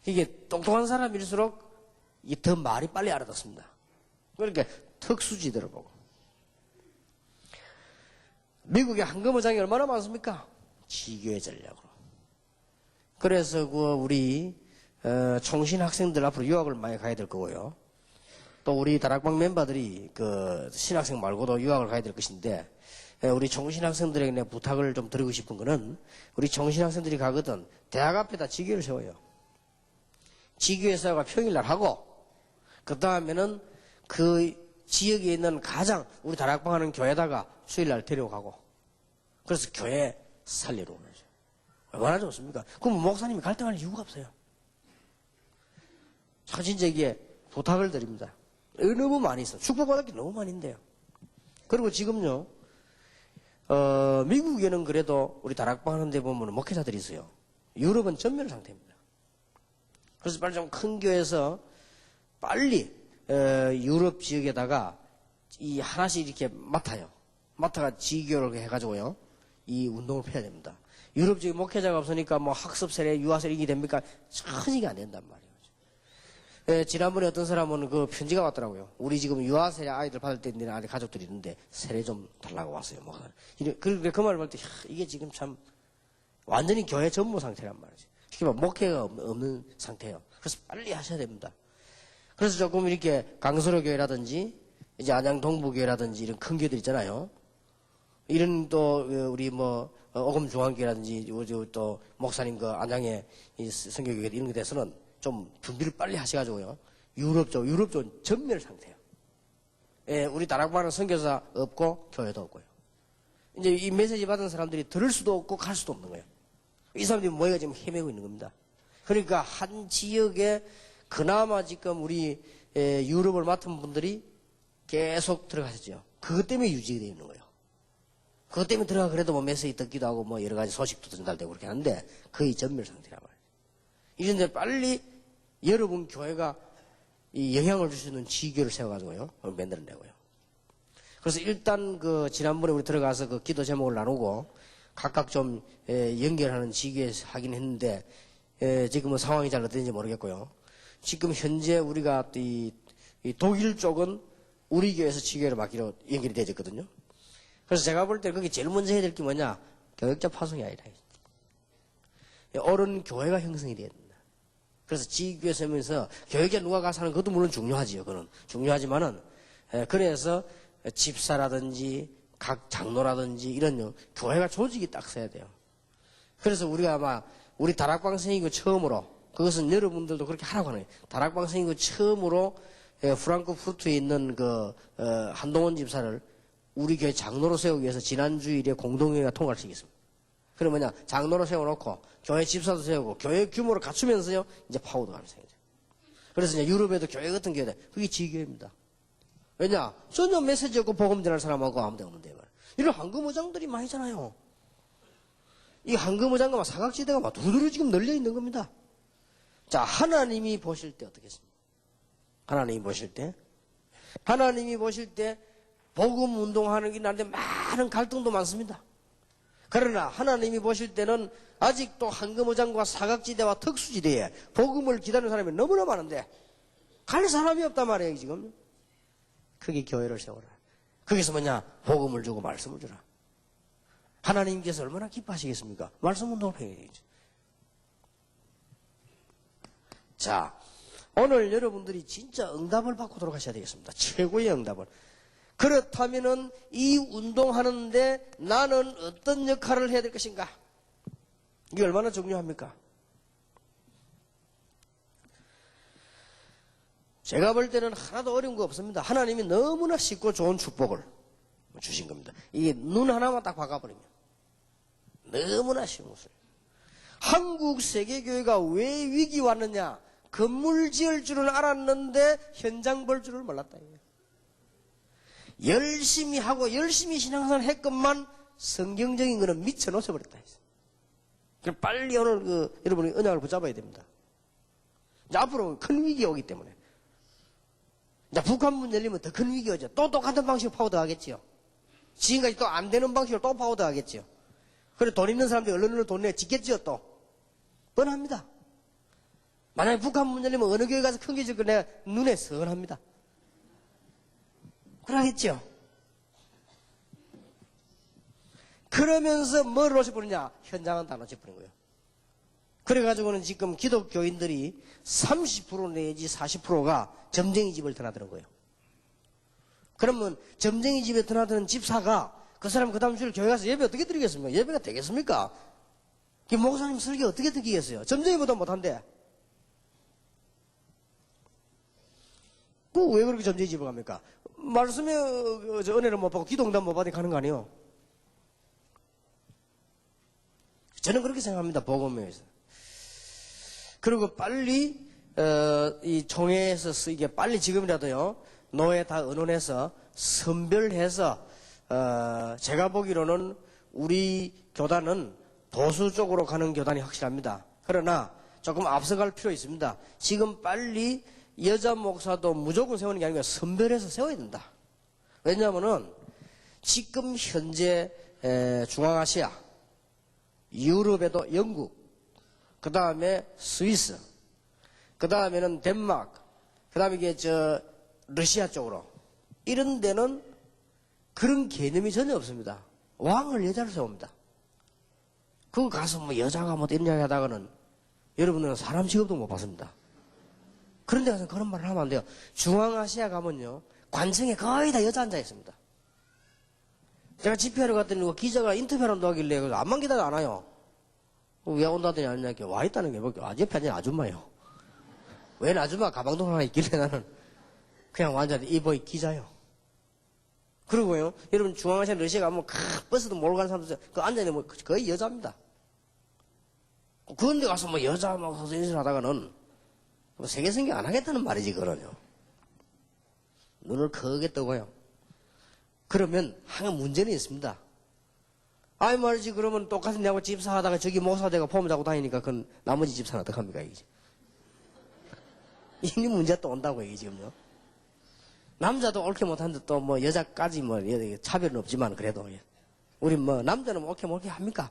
이게 똑똑한 사람일수록 이게 더 말이 빨리 알아듣습니다. 그러니까 특수지대를 보고. 미국의 황금어장이 얼마나 많습니까? 지교의 전략으로. 그래서 우리 총신 학생들 앞으로 유학을 많이 가야 될 거고요. 또 우리 다락방 멤버들이 신학생 말고도 유학을 가야 될 것인데 우리 총신 학생들에게 내가 부탁을 좀 드리고 싶은 거는 우리 총신 학생들이 가거든 대학 앞에다 지교를 세워요. 지교회 사회가 평일날 하고 그 다음에는 그 지역에 있는 가장 우리 다락방 하는 교회다가 수요일날 데려가고 그래서 교회 살리러 오는 거죠. 얼마나 좋습니까? 그럼 목사님이 갈등할 이유가 없어요. 참 진짜 이게 부탁을 드립니다. 너무 많이 있어. 축복받을 게 너무 많이 있는데요. 그리고 지금요 미국에는 그래도 우리 다락방 하는 데 보면 목회자들이 있어요. 유럽은 전멸 상태입니다. 그래서 빨리 좀 큰 교회에서 빨리 유럽 지역에다가 이 하나씩 이렇게 맡아가 지교를 해가지고요 이 운동을 펴야 됩니다. 유럽 지역 목회자가 없으니까 뭐 학습 세례, 유아 세례 이게 됩니까? 전혀 안 된단 말이에요. 지난번에 어떤 사람은 그 편지가 왔더라고요. 우리 지금 유아 세례 아이들 받을 때 있는 아들 가족들이 있는데 세례 좀 달라고 왔어요. 뭐 그 말을 볼 때 이게 지금 참 완전히 교회 전무 상태란 말이죠. 특히 목회가 없는 상태예요. 그래서 빨리 하셔야 됩니다. 그래서 조금 이렇게 강서로 교회라든지 이제 안양 동부교회라든지 이런 큰 교회들 있잖아요. 이런 또 우리 뭐 오금 중앙교회라든지 또 목사님 그 안양의 선교교회 이런 데서는 좀 준비를 빨리 하셔가지고요. 유럽 쪽 전멸 상태예요. 예, 우리 다락방은 선교사 없고 교회도 없고요. 이제 이 메시지 받은 사람들이 들을 수도 없고 갈 수도 없는 거예요. 이 사람들이 모여가 지금 헤매고 있는 겁니다. 그러니까 한 지역에 그나마 지금 우리 유럽을 맡은 분들이 계속 들어가셨죠. 그것 때문에 유지가 되어 있는 거예요. 그것 때문에 들어가 그래도 뭐 메시지 듣기도 하고 뭐 여러 가지 소식도 전달되고 그렇게 하는데 거의 전멸 상태란 말이에요. 이런데 빨리 여러분 교회가 이 영향을 줄 수 있는 지교를 세워가지고요 만들어내고요. 그래서 일단 그 지난번에 우리 들어가서 그 기도 제목을 나누고 각각 좀 연결하는 지교에 하긴 했는데 지금은 상황이 잘 어떤지 모르겠고요. 지금 현재 우리가 이 독일 쪽은 우리 교회에서 지교를 맡기로 연결이 되어졌거든요. 그래서 제가 볼 때 거기 제일 먼저 해야 될 게 뭐냐? 교역자 파송이 아니라 옳은 교회가 형성이 돼야 된다. 그래서 지교에 서면서 교역에 누가 가서 하는 것도 물론 중요하지요. 그건 중요하지만은 그래서 집사라든지 각 장로라든지 이런 교회가 조직이 딱 서야 돼요. 그래서 우리가 아마 우리 다락방 선생님이 처음으로 그것은 여러분들도 그렇게 하라고 하는 거예요. 다락방 선생님이 처음으로 프랑크푸르트에 있는 그 한동원 집사를 우리 교회 장로로 세우기 위해서 지난 주일에 공동회의가 통과를 시켰습니다. 그러면 뭐냐? 장로로 세워놓고 교회 집사도 세우고 교회 규모를 갖추면서요 이제 파워도 가는 생이죠. 그래서 이제 유럽에도 교회 같은 교회다. 그게 지교회입니다. 왜냐? 전혀 메시지 없고 복음 전할 사람하고 아무도 없는데 말이야. 이런 황금어장들이 많이잖아요. 이 황금어장과 막 사각지대가 막 두루두루 지금 널려 있는 겁니다. 자, 하나님이 보실 때 어떻겠습니까? 하나님이 보실 때 복음 운동하는 게 나는데 많은 갈등도 많습니다. 그러나 하나님이 보실 때는 아직도 황금어장과 사각지대와 특수지대에 복음을 기다리는 사람이 너무나 많은데 갈 사람이 없단 말이에요 지금. 그게 교회를 세워라. 거기서 뭐냐? 복음을 주고 말씀을 주라. 하나님께서 얼마나 기뻐하시겠습니까? 말씀 운동을 해야 되죠. 자, 오늘 여러분들이 진짜 응답을 받고 돌아가셔야 되겠습니다. 최고의 응답을. 그렇다면은 이 운동하는데 나는 어떤 역할을 해야 될 것인가? 이게 얼마나 중요합니까? 제가 볼 때는 하나도 어려운 거 없습니다. 하나님이 너무나 쉽고 좋은 축복을 주신 겁니다. 이게 눈 하나만 딱 박아버리면 너무나 쉬운 것을. 한국 세계교회가 왜 위기 왔느냐? 건물 지을 줄은 알았는데 현장 볼 줄을 몰랐다. 열심히 하고 열심히 신앙생활 했건만 성경적인 거는 미쳐 놓쳐버렸다. 그래서 빨리 오늘 여러분이 언약을 붙잡아야 됩니다. 이제 앞으로 큰 위기가 오기 때문에. 이제 북한문 열리면 더 큰 위기가 오죠. 또 똑같은 방식으로 파워 더 하겠지요. 지금까지 또 안 되는 방식으로 또 파워 더 하겠지요. 그래 돈 있는 사람들이 언론으로 돈 내 짓겠지요 또. 뻔합니다. 만약에 북한문 열리면 어느 교회 가서 큰 게 짓고 내가 눈에 선합니다. 그러겠죠. 그러면서 뭘 놓쳐버리냐? 현장은 다 놓쳐버린 거예요. 그래가지고는 지금 기독교인들이 30% 내지 40%가 점쟁이 집을 드나드는 거예요. 그러면 점쟁이 집에 드나드는 집사가 그 사람 그 다음 주일 교회 가서 예배 어떻게 드리겠습니까? 예배가 되겠습니까? 그 목사님 설교 어떻게 듣기겠어요? 점쟁이보다 못한데. 왜 그렇게 점쟁이 집을 갑니까? 말씀에 은혜를 못 받고 기도 응답 못 받으니 가는 거 아니에요? 저는 그렇게 생각합니다. 복음에서. 그리고 빨리 이 총회에서 쓰이게 빨리 지금이라도요 노예 다 의논해서 선별해서 제가 보기로는 우리 교단은 보수 쪽으로 가는 교단이 확실합니다. 그러나 조금 앞서갈 필요 있습니다. 지금 빨리 여자 목사도 무조건 세우는 게 아니라 선별해서 세워야 된다. 왜냐하면은 지금 현재 중앙아시아, 유럽에도 영국, 그 다음에 스위스, 그 다음에는 덴마크, 그 다음에 이게 러시아 쪽으로 이런 데는 그런 개념이 전혀 없습니다. 왕을 여자로 세웁니다. 그거 가서 뭐 여자가 뭐 이런 이야기 하다가는 여러분들은 사람 취급도 못 받습니다. 그런 데 가서 그런 말을 하면 안 돼요. 중앙아시아 가면요, 관청에 거의 다 여자 앉아 있습니다. 제가 집회하러 갔더니 기자가 인터뷰하러 하길래 암만 기다려 안 와요. 왜 온다더니 아니냐, 와 있다는 게 뭐게, 옆에 앉은 아줌마예요. 웬 아줌마 가방도 하나 있길래 나는 그냥 완전히 이보이 기자요. 그리고요, 여러분 중앙아시아 러시아 가면 버스도 몰고 가는 사람들 그 앉아있는 뭐 거의 여자입니다. 그런 데 가서 뭐 여자 막 서서 인사를 하다가는 뭐 세계 선교 안 하겠다는 말이지, 그거는요. 눈을 크게 뜨고요. 그러면 항상 문제는 있습니다. 아이 말이지, 그러면 똑같은 내하고 집사하다가 저기 목사대가 폼 잡고 다니니까 그건 나머지 집사는 어떡합니까, 이게. 이 문제가 또 온다고, 이게 지금요. 남자도 옳게 못하는데 또 뭐 여자까지 뭐 차별은 없지만 그래도 우리 뭐 남자는 뭐 옳게 합니까?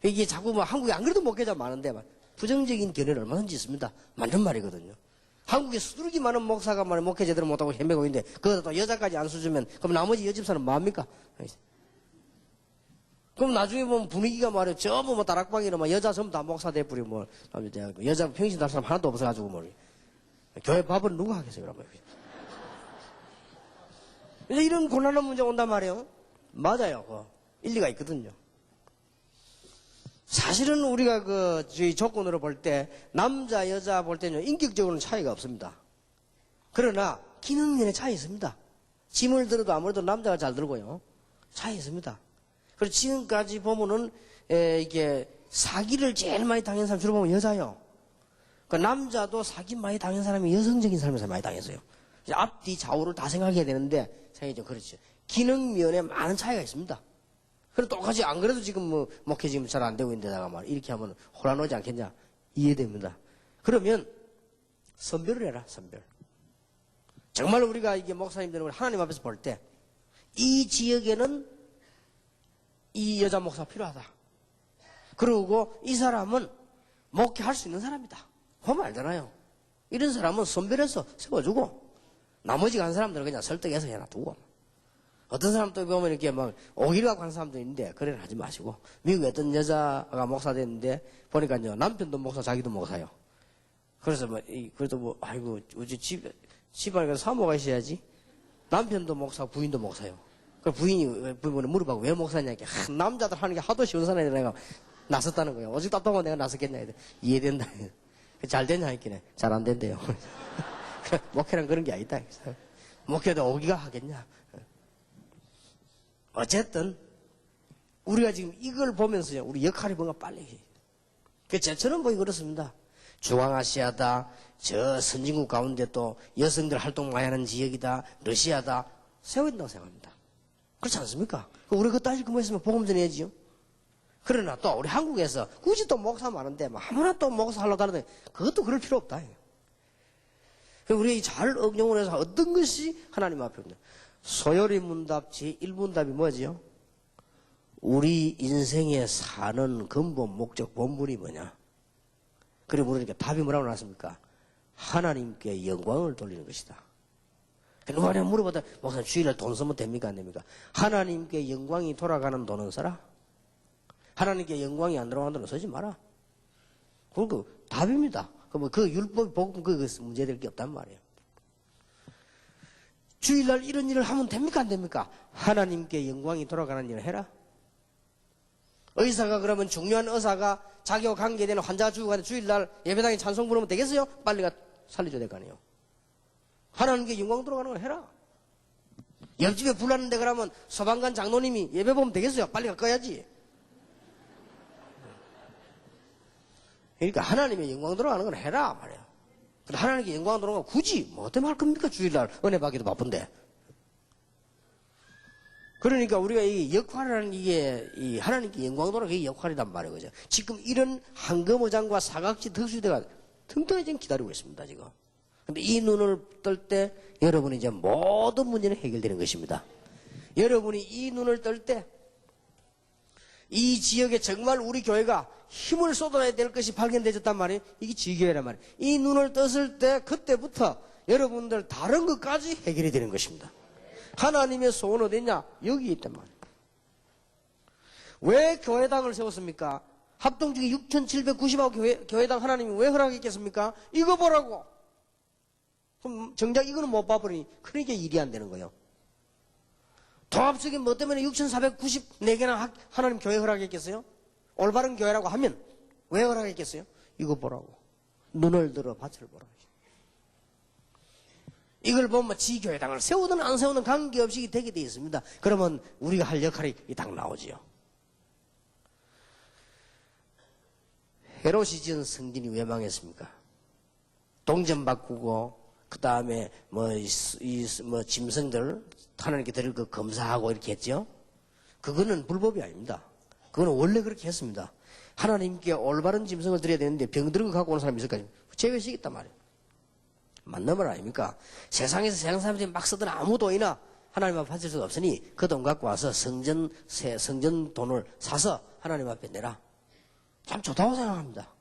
이게 자꾸 뭐 한국에 안 그래도 목회자 많은데 부정적인 견해는 얼마든지 있습니다. 맞는 말이거든요. 한국에 수두룩이 많은 목사가 말이야 목회 제대로 못하고 헤매고 있는데 그거다 또 여자까지 안 써주면 그럼 나머지 여집사는 뭐합니까? 그럼 나중에 보면 분위기가 말이야 전부 뭐 다락방이나 뭐 여자 전부 다 목사 돼버리 뭐 여자 평신 달 사람 하나도 없어가지고 뭐 교회 밥은 누가 하겠어요 그러면. 이런 곤란한 문제가 온단 말이에요. 맞아요. 일리가 있거든요. 사실은 우리가 저희 조건으로 볼 때, 남자, 여자 볼 때는 인격적으로는 차이가 없습니다. 그러나, 기능면에 차이 있습니다. 짐을 들어도 아무래도 남자가 잘 들고요. 차이 있습니다. 그리고 지금까지 보면은, 이게, 사기를 제일 많이 당한 사람 주로 보면 여자요. 그 남자도 사기 많이 당한 사람이 여성적인 삶에서 많이 당했어요. 앞뒤 좌우를 다 생각해야 되는데, 생각이 좀 그렇죠. 기능면에 많은 차이가 있습니다. 그리고 똑같이 안 그래도 지금 뭐 목회 지금 잘 안 되고 있는데다가 말 이렇게 하면 혼란 오지 않겠냐 이해됩니다. 그러면 선별을 해라. 선별. 정말 우리가 이게 목사님들은 하나님 앞에서 볼 때 이 지역에는 이 여자 목사가 필요하다. 그리고 이 사람은 목회할 수 있는 사람이다. 보면 알잖아요. 이런 사람은 선별해서 세워주고 나머지 간 사람들은 그냥 설득해서 해놔두고. 어떤 사람 또 보면 이렇게 막 오기를 갖고 한 사람도 있는데 그래는 하지 마시고. 미국에 어떤 여자가 목사 됐는데 보니까요 남편도 목사 자기도 목사요. 그래서 그래도 아이고 우리 집안에 가서 사모가 있어야지. 남편도 목사 부인도 목사요. 그 부인이 물어봐고 왜 목사냐 남자들 하는 게 하도 시원하네 내가 나섰다는 거예요. 오직 답답하면 내가 나섰겠냐 이해된다. 잘 됐냐 했기네 잘 안 된대요. 목회란 그런 게 아니다. 목회도 오기가 하겠냐. 어쨌든 우리가 지금 이걸 보면서 우리 역할이 뭔가 빨리 제처럼 보기 그렇습니다. 중앙아시아다, 저 선진국 가운데 또 여성들 활동 많이 하는 지역이다, 러시아다 세워야 된다고 생각합니다. 그렇지 않습니까? 우리 그거 따질 거뭐 있으면 복음 전해야지요. 그러나 또 우리 한국에서 굳이 또 목사 많은데 아무나 또 목사 하려고 하는데 그것도 그럴 필요 없다. 우리 잘 응용을 해서 어떤 것이 하나님 앞에 있냐. 소요리 문답 제1문답이 뭐지요? 우리 인생에 사는 근본 목적 본분이 뭐냐? 그래 물으니까 답이 뭐라고 나왔습니까? 하나님께 영광을 돌리는 것이다. 누가 물어보다 목사님 주일날 돈 쓰면 됩니까 안 됩니까? 하나님께 영광이 돌아가는 돈은 써라. 하나님께 영광이 안 들어가는 돈은 쓰지 마라. 그리고 답입니다. 그 율법 복음 그 문제될 게 없단 말이에요. 주일날 이런 일을 하면 됩니까 안 됩니까? 하나님께 영광이 돌아가는 일을 해라. 의사가 그러면 중요한 의사가 자기와 관계되는 환자가 죽고 가는데 주일날 예배당에 찬송 부르면 되겠어요? 빨리 가 살려줘야 될 거 아니에요. 하나님께 영광 돌아가는 걸 해라. 옆집에 불났는데 그러면 소방관 장로님이 예배 보면 되겠어요? 빨리 가야지. 그러니까 하나님의 영광 돌아가는 걸 해라 말이야. 근데 하나님께 영광 돌아가는 거 굳이 뭐 때문에 할 겁니까? 주일날 은혜 받기도 바쁜데. 그러니까 우리가 이 역할이라는 이게 이 하나님께 영광 돌아가는 게 역할이란 말이에요. 그죠? 지금 이런 황금어장과 사각지 특수대가 튼튼히 지금 기다리고 있습니다, 지금. 근데 이 눈을 뜰 때 여러분이 이제 모든 문제는 해결되는 것입니다. 여러분이 이 눈을 뜰 때 이 지역에 정말 우리 교회가 힘을 쏟아내야 될 것이 발견되었단 말이에요. 이게 지교회란 말이에요. 이 눈을 떴을 때 그때부터 여러분들 다른 것까지 해결이 되는 것입니다. 하나님의 소원 어딨냐? 여기 있단 말이에요. 왜 교회당을 세웠습니까? 합동중에 6,790하고 교회당 하나님이 왜 허락했겠습니까? 이거 보라고. 그럼 정작 이거는 못 봐버리니 그러니까 일이 안 되는 거예요. 도합석이 뭐 때문에 6,494개나 하나님 교회 허락했겠어요? 올바른 교회라고 하면 왜 허락했겠어요? 이거 보라고. 눈을 들어 밭을 보라고. 이걸 보면 지교회당을 세우든 안 세우든 관계없이 되게 되어 있습니다. 그러면 우리가 할 역할이 딱 나오지요. 헤롯이 지은 성전이 왜 망했습니까? 동전 바꾸고 그 다음에 뭐 짐승들 하나님께 드릴 거 검사하고 이렇게 했죠. 그거는 불법이 아닙니다. 그거는 원래 그렇게 했습니다. 하나님께 올바른 짐승을 드려야 되는데 병들은 거 갖고 오는 사람이 있을까요? 제외시켰단 말이에요. 맞는 말 아닙니까? 세상에서 세상 사람들이 막 쓰던 아무 돈이나 하나님 앞에 바칠 수가 없으니 그 돈 갖고 와서 성전 돈을 사서 하나님 앞에 내라. 참 좋다고 생각합니다.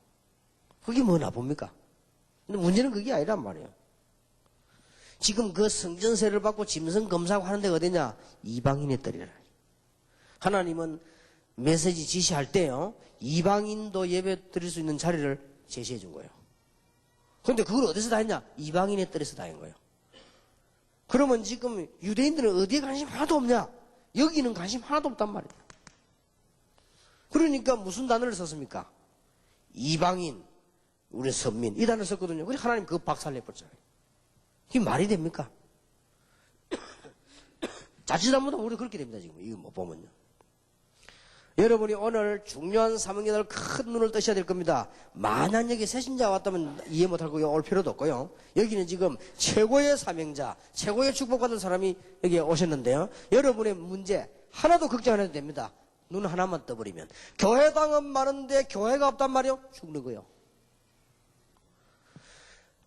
그게 뭐 나쁩니까? 근데 문제는 그게 아니란 말이에요. 지금 그 성전세를 받고 짐승 검사하고 하는 데가 어디냐? 이방인의 뜰이라. 하나님은 메시지 지시할 때요, 이방인도 예배 드릴 수 있는 자리를 제시해 준 거예요. 그런데 그걸 어디서 다 했냐? 이방인의 뜰에서 다 한 거예요. 그러면 지금 유대인들은 어디에 관심 하나도 없냐? 여기는 관심 하나도 없단 말이에요. 그러니까 무슨 단어를 썼습니까? 이방인, 우리 선민, 이 단어를 썼거든요. 그래서 하나님 그거 박살내버렸잖아요. 이게 말이 됩니까? 자칫하면 우리 그렇게 됩니다, 지금. 이거 못 보면요. 여러분이 오늘 중요한 사명에들 큰 눈을 뜨셔야 될 겁니다. 만약 여기 새신자 왔다면 이해 못할 거고 올 필요도 없고요. 여기는 지금 최고의 사명자, 최고의 축복받은 사람이 여기 오셨는데요. 여러분의 문제 하나도 걱정 안 해도 됩니다. 눈 하나만 떠버리면. 교회당은 많은데 교회가 없단 말이요? 죽는 거요.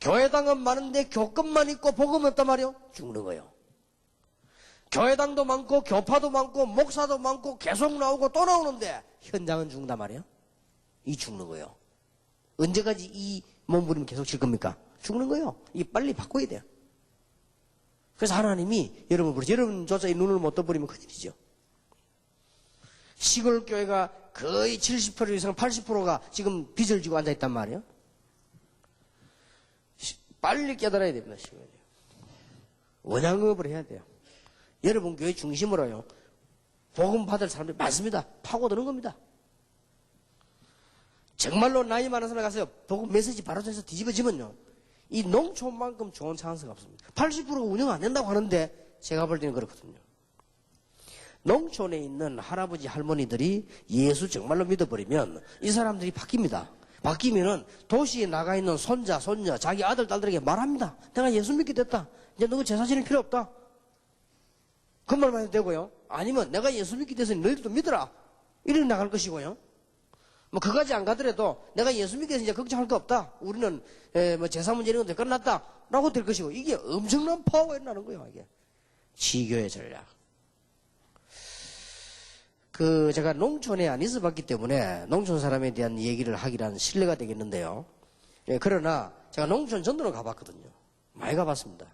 교회당은 많은데 교권만 있고 복음 없단 말이요? 죽는 거요. 교회당도 많고 교파도 많고 목사도 많고 계속 나오고 또 나오는데 현장은 죽는단 말이에요? 이 죽는 거예요. 언제까지 이 몸부림을 계속 칠 겁니까? 죽는 거예요. 이 빨리 바꿔야 돼요. 그래서 하나님이 여러분 부르죠. 여러분조차 이 눈을 못 떠버리면 큰일이죠. 시골 교회가 거의 70% 이상 80%가 지금 빚을 지고 앉아있단 말이에요. 빨리 깨달아야 됩니다. 시골에. 원양업을 해야 돼요. 여러분 교회 중심으로요. 복음 받을 사람들이 많습니다. 파고드는 겁니다. 정말로 나이 많은 사람 가서 복음 메시지 바로 전해서 뒤집어지면요. 이 농촌만큼 좋은 찬스가 없습니다. 80%가 운영 안 된다고 하는데 제가 볼 때는 그렇거든요. 농촌에 있는 할아버지 할머니들이 예수 정말로 믿어버리면 이 사람들이 바뀝니다. 바뀌면은 도시에 나가 있는 손자, 손녀, 자기 아들, 딸들에게 말합니다. 내가 예수 믿게 됐다. 이제 너희 제사 지낼 필요 없다. 그 말만 해도 되고요. 아니면 내가 예수 믿게 됐으니 너희들도 믿어라. 이렇게 나갈 것이고요. 뭐 그까지 안 가더라도 내가 예수 믿게 돼서 이제 걱정할 거 없다. 우리는 뭐 제사 문제 이런 것도 끝났다. 라고 될 것이고 이게 엄청난 파워가 일어나는 거예요. 이게 지교의 전략. 제가 농촌에 안 있어 봤기 때문에 농촌 사람에 대한 얘기를 하기란 신뢰가 되겠는데요. 그러나 제가 농촌 전도는 가봤거든요. 많이 가봤습니다.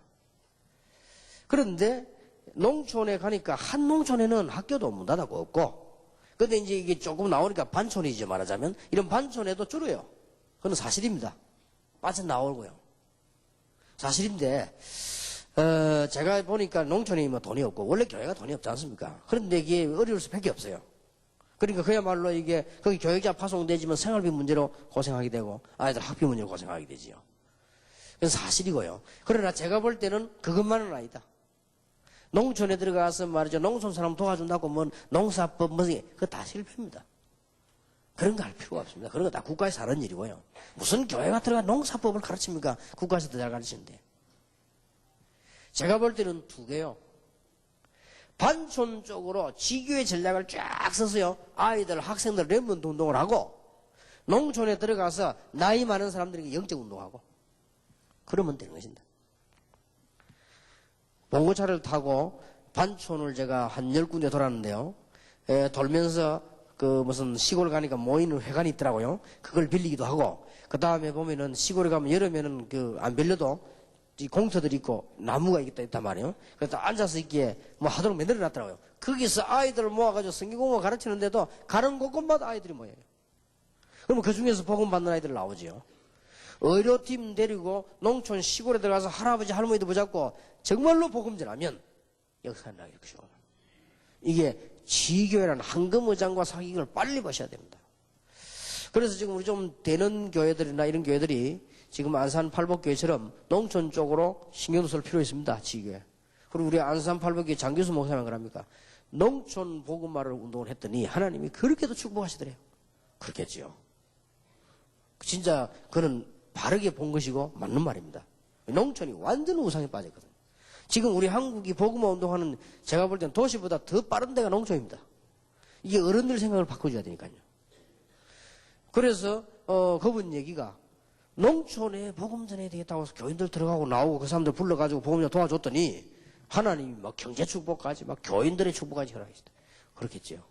그런데 농촌에 가니까 한 농촌에는 학교도 문 닫았고 없고, 근데 이제 이게 조금 나오니까 반촌이죠, 말하자면. 이런 반촌에도 줄어요. 그건 사실입니다. 빠져나오고요. 사실인데, 제가 보니까 농촌이 뭐 돈이 없고, 원래 교회가 돈이 없지 않습니까? 그런데 이게 어려울 수밖에 없어요. 그러니까 그야말로 이게, 거기 교육자 파송되지만 생활비 문제로 고생하게 되고, 아이들 학비 문제로 고생하게 되지요. 그건 사실이고요. 그러나 제가 볼 때는 그것만은 아니다. 농촌에 들어가서 말이죠. 농촌 사람 도와준다고 뭐 농사법 그거 다 실패입니다. 그런 거 할 필요가 없습니다. 그런 거 다 국가에서 하는 일이고요. 무슨 교회가 들어가 농사법을 가르칩니까? 국가에서 더 잘 가르치는데. 제가 볼 때는 두 개요. 반촌 쪽으로 지교의 전략을 쫙 써서요. 아이들, 학생들 랩런트 운동을 하고 농촌에 들어가서 나이 많은 사람들에게 영적 운동하고 그러면 되는 것입니다. 봉고차를 타고 반촌을 제가 한 10군데 돌았는데요. 돌면서 그 무슨 시골 가니까 모이는 회관이 있더라고요. 그걸 빌리기도 하고 그 다음에 보면은 시골에 가면 여름에는 그 안 빌려도 이 공터들이 있고 나무가 있단 말이에요. 그래서 앉아서 있기에 뭐 하도록 만들어 놨더라고요. 거기서 아이들을 모아가지고 성경 공부 가르치는데도 가는 곳곳마다 아이들이 모여요. 그러면 그 중에서 복음 받는 아이들 나오지요. 의료팀 데리고 농촌 시골에 들어가서 할아버지 할머니도 붙잡고 정말로 복음 전하면 역사가 나게 것이고 이게 지교회라는 황금의장과 사기를 빨리 보셔야 됩니다. 그래서 지금 우리 좀 되는 교회들이나 이런 교회들이 지금 안산 팔복교회처럼 농촌 쪽으로 신경도 쓸 필요 있습니다. 지교회. 그리고 우리 안산 팔복교회 장교수 목사님은 그럽니까? 농촌 복음화를 운동을 했더니 하나님이 그렇게도 축복하시더래요. 그렇겠지요. 진짜 그는 바르게 본 것이고 맞는 말입니다. 농촌이 완전 우상에 빠졌거든요. 지금 우리 한국이 복음화 운동하는 제가 볼 땐 도시보다 더 빠른 데가 농촌입니다. 이게 어른들 생각을 바꿔줘야 되니까요. 그래서 그분 얘기가 농촌에 복음 전해야 되겠다고 해서 교인들 들어가고 나오고 그 사람들 불러가지고 복음 도와줬더니 하나님이 막 경제 축복까지 막 교인들의 축복까지 허락하시다. 그렇겠지요.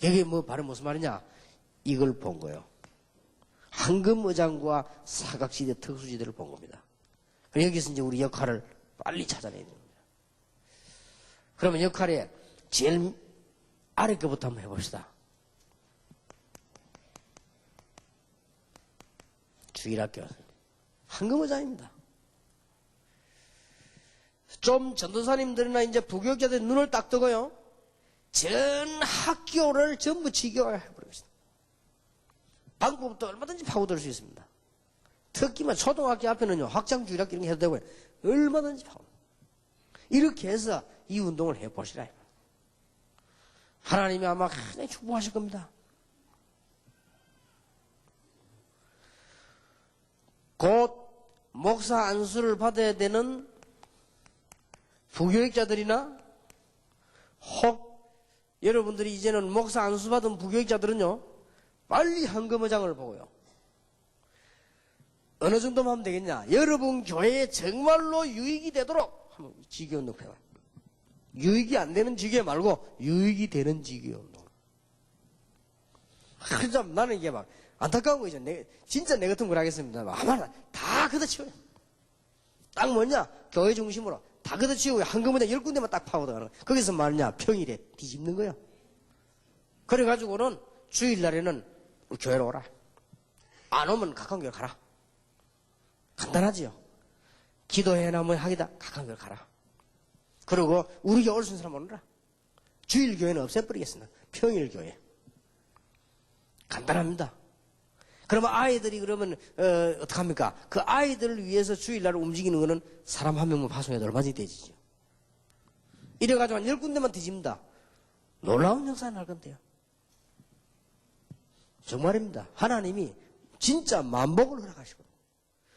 이게 뭐 바로 무슨 말이냐? 이걸 본 거예요. 황금의장과 사각지대 특수지대를 본 겁니다. 여기서 이제 우리 역할을 빨리 찾아내야 됩니다. 그러면 역할에 제일 아래 거부터 한번 해봅시다. 주일학교 황금의장입니다. 좀 전도사님들이나 이제 부교육자들 눈을 딱 뜨고요. 전 학교를 전부 지교화 해버리겠습니다. 방법부터 얼마든지 파고들 수 있습니다. 특히만 초등학교 앞에는요, 확장주일학교 이런 게 해도 되고요. 얼마든지 파고. 이렇게 해서 이 운동을 해보시라. 하나님이 아마 굉장히 축복하실 겁니다. 곧 목사 안수를 받아야 되는 부교육자들이나 혹 여러분들이 이제는 목사 안수 받은 부교육자들은요, 빨리 황금의장을 보고요. 어느 정도만 하면 되겠냐? 여러분 교회에 정말로 유익이 되도록 한번 지교 운동 해봐요. 유익이 안 되는 지교 말고 유익이 되는 지교 운동. 참 나는 이게 막 안타까운 거죠. 진짜 내 같은 걸 하겠습니다. 아마 다 걷어치워요. 딱 뭐냐? 교회 중심으로 다 걷어치우고 황금의장 10군데만 딱 파고들어가는 거예요. 거기서 말이냐? 평일에 뒤집는 거예요. 그래가지고는 주일날에는 우리 교회로 오라. 안 오면 가까운 교회 가라. 간단하지요. 기도회나 뭐 하기다 가까운 교회 가라. 그리고 우리 교회 올 수 있는 사람 오느라. 주일 교회는 없애버리겠습니다. 평일 교회. 간단합니다. 그러면 아이들이 그러면 어떡합니까? 그 아이들을 위해서 주일날 움직이는 거는 사람 한 명만 파송해도 얼마든지 되지죠. 이래가지고 한 10군데만 뒤집는다. 놀라운 역사가 날 건데요. 정말입니다. 하나님이 진짜 만복을 허락하시고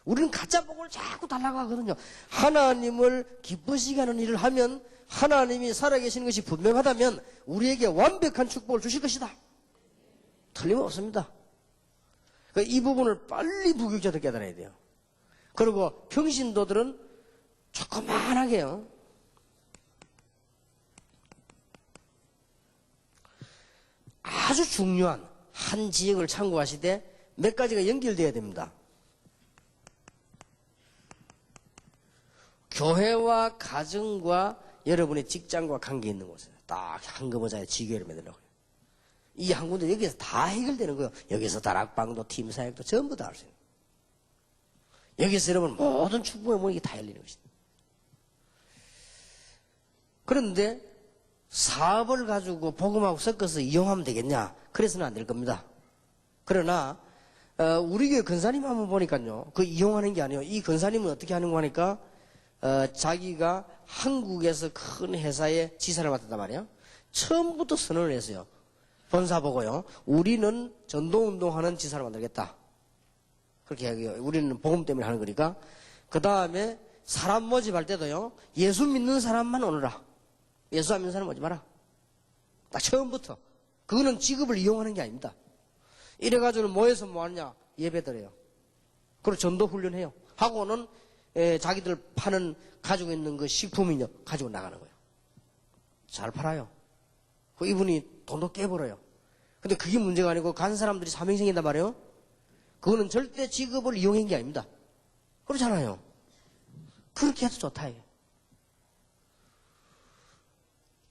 우리는 가짜 복을 자꾸 달라고 하거든요. 하나님을 기쁘시게 하는 일을 하면 하나님이 살아계시는 것이 분명하다면 우리에게 완벽한 축복을 주실 것이다. 틀림없습니다. 이 부분을 빨리 부교육자들 깨달아야 돼요. 그리고 평신도들은 조그만하게요. 아주 중요한 한 지역을 참고하시되 몇 가지가 연결되어야 됩니다. 교회와 가정과 여러분의 직장과 관계 있는 곳에 딱 황금의장의 지교회를 만들라고요. 이 한 군데 여기서 다 해결되는 거예요. 여기서 다락방도 팀 사역도 전부 다 할 수 있는 거예요. 여기서 여러분 모든 축복의 문이 다 열리는 것입니다. 그런데 사업을 가지고 복음하고 섞어서 이용하면 되겠냐? 그래서는 안 될 겁니다. 그러나 우리 교회 근사님 한번 보니까요. 그 이용하는 게 아니에요. 이 근사님은 어떻게 하는 거 하니까 자기가 한국에서 큰 회사에 지사를 맡았단 말이에요. 처음부터 선언을 했어요. 본사 보고요. 우리는 전도운동하는 지사를 만들겠다. 그렇게 얘기해요. 우리는 복음 때문에 하는 거니까. 그 다음에 사람 모집할 때도요. 예수 믿는 사람만 오너라. 예수 안 믿는 사람 오지 마라. 딱 처음부터. 그거는 직업을 이용하는 게 아닙니다. 이래가지고는 뭐해서 뭐하느냐? 예배드려요. 그리고 전도 훈련해요. 하고는 자기들 파는 가지고 있는 그 식품이요 가지고 나가는 거예요. 잘 팔아요. 그 이분이 돈도 깨버려요. 근데 그게 문제가 아니고 간 사람들이 사명생긴단 말이에요. 그거는 절대 직업을 이용한 게 아닙니다. 그렇잖아요. 그렇게 해도 좋다 이게.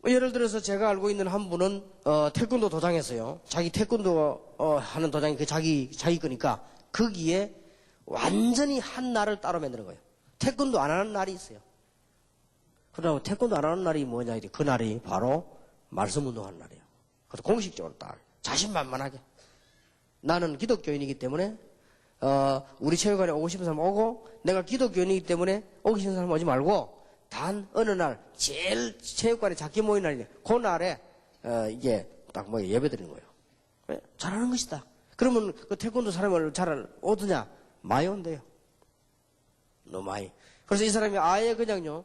예를 들어서 제가 알고 있는 한 분은 태권도 도장에서요. 자기 태권도 하는 도장이 자기 거니까 거기에 완전히 한 날을 따로 만드는 거예요. 태권도 안 하는 날이 있어요. 그러고 태권도 안 하는 날이 뭐냐? 그 날이 바로 말씀 운동하는 날이에요. 그래서 공식적으로 딱 자신만만하게 나는 기독교인이기 때문에 우리 체육관에 오고 싶은 사람 오고 내가 기독교인이기 때문에 오기 싫은 사람 오지 말고 단 어느 날 제일 체육관에 작게 모인 날이네. 그 날에 이게 딱 뭐 예배 드리는 거예요. 왜? 잘하는 것이다. 그러면 그 태권도 사람을 잘 오드냐? 많이 온대요. 너무 많이. 그래서 이 사람이 아예 그냥요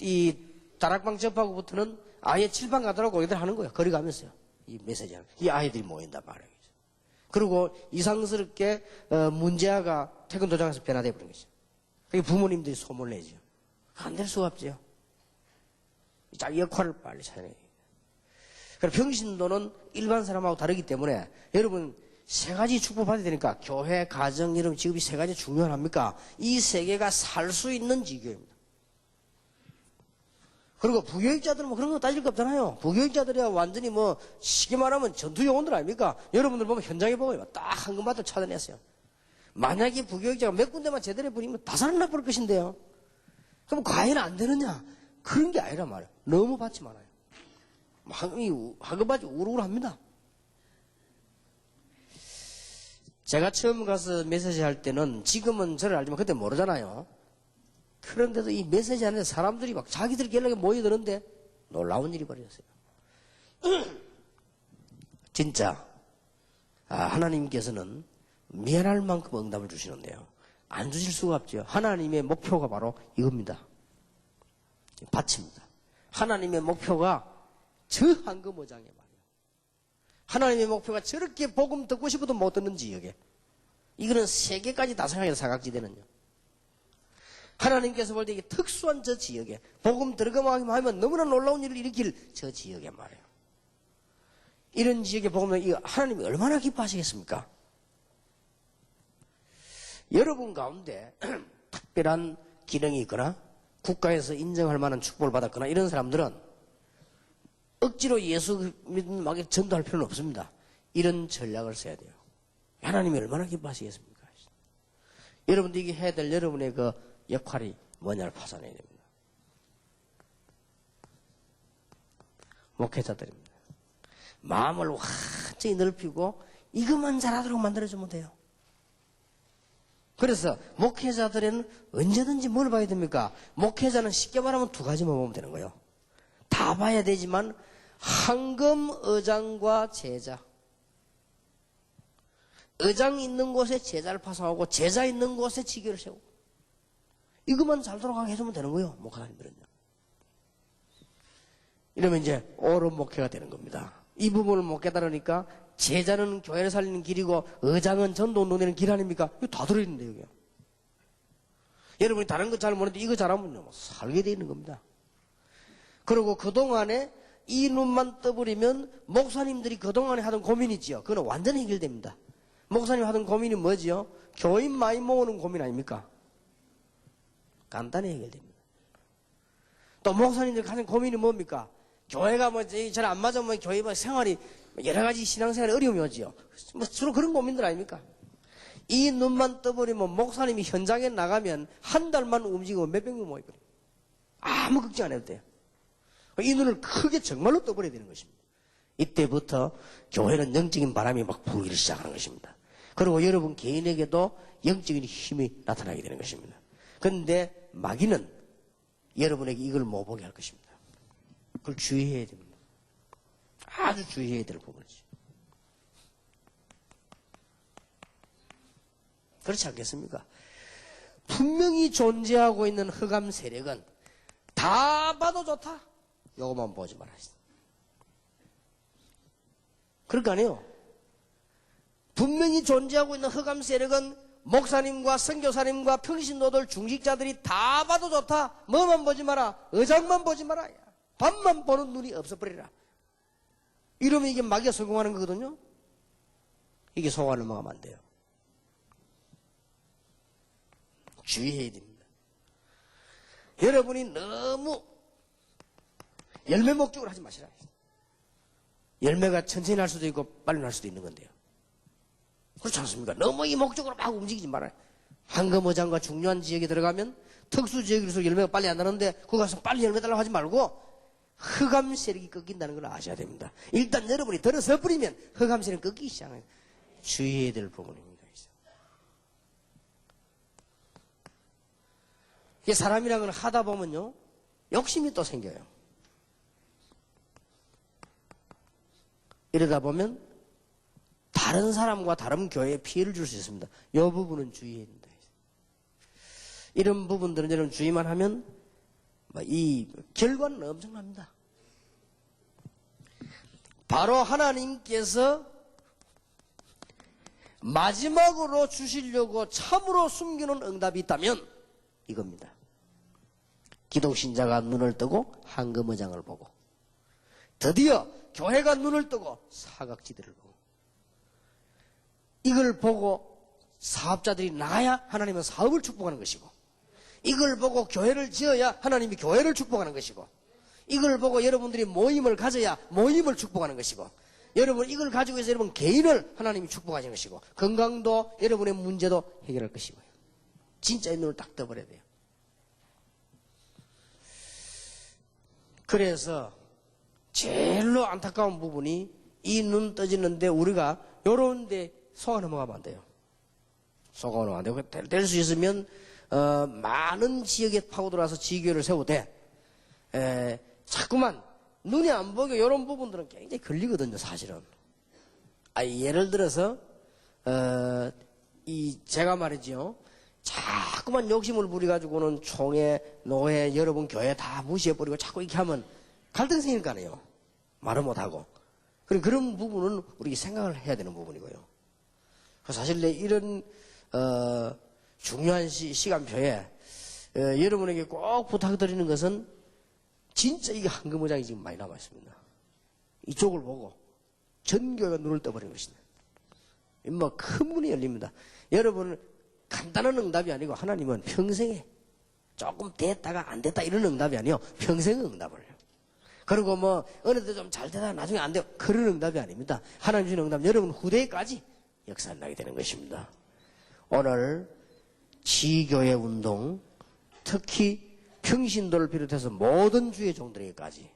이 다락방 접하고부터는 아예 칠방 가더라고 여기들 하는 거예요. 거리 가면서요. 이 메시지 하는. 이 아이들이 모인단 말이에요. 그리고 이상스럽게 문제아가 태권도장에서 변화되어 버린 거죠. 그게 부모님들이 소문을 내죠. 안 될 수가 없죠. 자기 역할을 빨리 찾아내야 돼요. 그래서 평신도는 일반 사람하고 다르기 때문에 여러분 세 가지 축복받아야 되니까 교회, 가정, 이런 직업이 세 가지 중요합니까? 이 세 개가 살 수 있는 지교입니다. 그리고 부교육자들은 뭐 그런 거 따질 거 없잖아요. 부교육자들이야 완전히 뭐 쉽게 말하면 전투 요원들 아닙니까? 여러분들 보면 현장에 보면 딱 한 군데만 찾아냈어요. 만약에 부교육자가 몇 군데만 제대로 해버리면 다 살아나버릴 것인데요. 그럼 과연 안 되느냐? 그런 게 아니란 말이에요. 너무 받지 말아요. 하급받지 우르르합니다. 제가 처음 가서 메시지 할 때는 지금은 저를 알지만 그때 모르잖아요. 그런데도 이 메시지 하는데 사람들이 막 자기들끼리 연락에 모여드는데 놀라운 일이 벌어졌어요. 진짜 하나님께서는 미안할 만큼 응답을 주시는데요. 안 주실 수가 없죠. 하나님의 목표가 바로 이겁니다. 바칩니다. 하나님의 목표가 저 황금어장에 말이에요. 하나님의 목표가 저렇게 복음 듣고 싶어도 못 듣는 지역에 이거는 세계까지 다 생각해서 사각지대는요. 하나님께서 볼 때 이게 특수한 저 지역에 복음 들어가기만 하면 너무나 놀라운 일을 일으킬 저 지역에 말이에요. 이런 지역에 복음을 하나님이 얼마나 기뻐하시겠습니까? 여러분 가운데 특별한 기능이 있거나 국가에서 인정할 만한 축복을 받았거나 이런 사람들은 억지로 예수 믿는 막 전도할 필요는 없습니다. 이런 전략을 써야 돼요. 하나님이 얼마나 기뻐하시겠습니까? 여러분들이 이게 해야 될 여러분의 그 역할이 뭐냐를 파산해야 됩니다. 목회자들입니다. 마음을 완전히 넓히고 이것만 잘하도록 만들어주면 돼요. 그래서 목회자들은 언제든지 뭘 봐야 됩니까? 목회자는 쉽게 말하면 두 가지만 보면 되는 거예요. 다 봐야 되지만 황금 의장과 제자. 의장 있는 곳에 제자를 파송하고 제자 있는 곳에 지교를 세우고 이것만 잘 돌아가게 해주면 되는 거예요. 목사님들은요. 이러면 이제 옳은 목회가 되는 겁니다. 이 부분을 못 깨달으니까 제자는 교회를 살리는 길이고 의장은 전도 운동되는 길 아닙니까? 이거 다 들어있는데 여기요. 여러분이 다른 거 잘 모르는데 이거 잘하면 살게 돼 있는 겁니다. 그리고 그동안에 이 눈만 떠버리면 목사님들이 그동안에 하던 고민이 있지요. 그건 완전히 해결됩니다. 목사님 하던 고민이 뭐지요? 교인 많이 모으는 고민 아닙니까? 간단히 해결됩니다. 또 목사님들 가진 고민이 뭡니까? 교회가 뭐 잘 안 맞으면 교회 생활이 여러 가지 신앙생활에 어려움이 오지요. 뭐 주로 그런 고민들 아닙니까? 이 눈만 떠버리면 목사님이 현장에 나가면 한 달만 움직이면 몇백 명 모여버려요. 아무 걱정 안 해도 돼요. 이 눈을 크게 정말로 떠버려야 되는 것입니다. 이때부터 교회는 영적인 바람이 막 불기 시작하는 것입니다. 그리고 여러분 개인에게도 영적인 힘이 나타나게 되는 것입니다. 그런데 마귀는 여러분에게 이걸 못 보게 할 것입니다. 그걸 주의해야 됩니다. 아주 주의해야 될 부분이죠. 그렇지 않겠습니까? 분명히 존재하고 있는 흑암 세력은 다 봐도 좋다. 요것만 보지 마라. 그럴 거 아니에요. 분명히 존재하고 있는 흑암 세력은 목사님과 선교사님과 평신도들 중직자들이 다 봐도 좋다. 뭐만 보지 마라. 의장만 보지 마라. 밤만 보는 눈이 없어버리라. 이러면 이게 마귀가 성공하는 거거든요. 이게 소관을 먹으면 안 돼요. 주의해야 됩니다. 여러분이 너무 열매 목적으로 하지 마시라. 열매가 천천히 날 수도 있고 빨리 날 수도 있는 건데요. 그렇지 않습니까? 너무 이 목적으로 막 움직이지 말아요. 황금어장과 중요한 지역에 들어가면 특수 지역에서 열매가 빨리 안 나는데 거기 가서 빨리 열매 달라고 하지 말고 흑암 세력이 꺾인다는 걸 아셔야 됩니다. 일단 여러분이 들어서 버리면 흑암 세력이 꺾이기 시작해요. 주의해야 될 부분입니다. 이게 사람이라는 걸 하다 보면요 욕심이 또 생겨요. 이러다 보면 다른 사람과 다른 교회에 피해를 줄 수 있습니다. 이 부분은 주의해야 된다. 이런 부분들은 여러분 주의만 하면 이 결과는 엄청납니다. 바로 하나님께서 마지막으로 주시려고 참으로 숨기는 응답이 있다면 이겁니다. 기독신자가 눈을 뜨고 황금어장을 보고 드디어 교회가 눈을 뜨고 사각지대를 보고 이걸 보고 사업자들이 나가야 하나님은 사업을 축복하는 것이고 이걸 보고 교회를 지어야 하나님이 교회를 축복하는 것이고 이걸 보고 여러분들이 모임을 가져야 모임을 축복하는 것이고 여러분 이걸 가지고 해서 여러분 개인을 하나님이 축복하시는 것이고 건강도 여러분의 문제도 해결할 것이고요. 진짜 이 눈을 딱 떠버려야 돼요. 그래서 제일로 안타까운 부분이 이 눈 떠지는데 우리가 요런 데 속아 넘어가면 안 돼요. 속아 넘어가면 안 되고 될 수 있으면 많은 지역에 파고들어와서 지교를 세우되 자꾸만 눈이 안 보이고 이런 부분들은 굉장히 걸리거든요. 사실은. 예를 들어서 제가 말이죠. 자꾸만 욕심을 부려가지고는 총회, 노회, 여러분 교회 다 무시해버리고 자꾸 이렇게 하면 갈등 생길 거 아니에요. 말을 못하고. 그런 부분은 우리 생각을 해야 되는 부분이고요. 사실 이런 중요한 시간표에 여러분에게 꼭 부탁드리는 것은 진짜 이게 황금어장이 지금 많이 남아있습니다. 이쪽을 보고 전 교회가 눈을 떠버린 것입니다. 큰 문이 열립니다. 여러분은 간단한 응답이 아니고 하나님은 평생에 조금 됐다가 안 됐다 이런 응답이 아니요. 평생 응답을 해요. 그리고 어느 때 좀 잘 되다가 나중에 안 돼요. 그런 응답이 아닙니다. 하나님 주는 응답 여러분 후대까지 역사나게 되는 것입니다. 오늘 지교회 운동 특히 평신도를 비롯해서 모든 주의 종들에게까지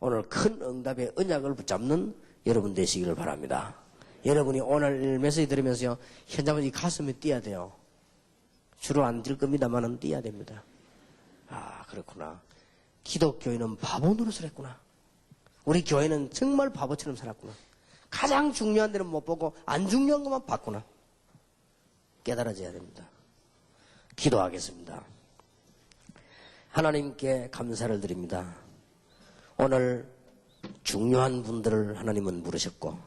오늘 큰 응답의 언약을 붙잡는 여러분 되시기를 바랍니다. 여러분이 오늘 메시지 들으면서요. 현장에서 이 가슴이 뛰어야 돼요. 주로 안 뛸 겁니다만은 뛰어야 됩니다. 그렇구나. 기독교인은 바보 노릇을 했구나. 우리 교회는 정말 바보처럼 살았구나. 가장 중요한 데는 못 보고 안 중요한 것만 봤구나. 깨달아져야 됩니다. 기도하겠습니다. 하나님께 감사를 드립니다. 오늘 중요한 분들을 하나님은 부르셨고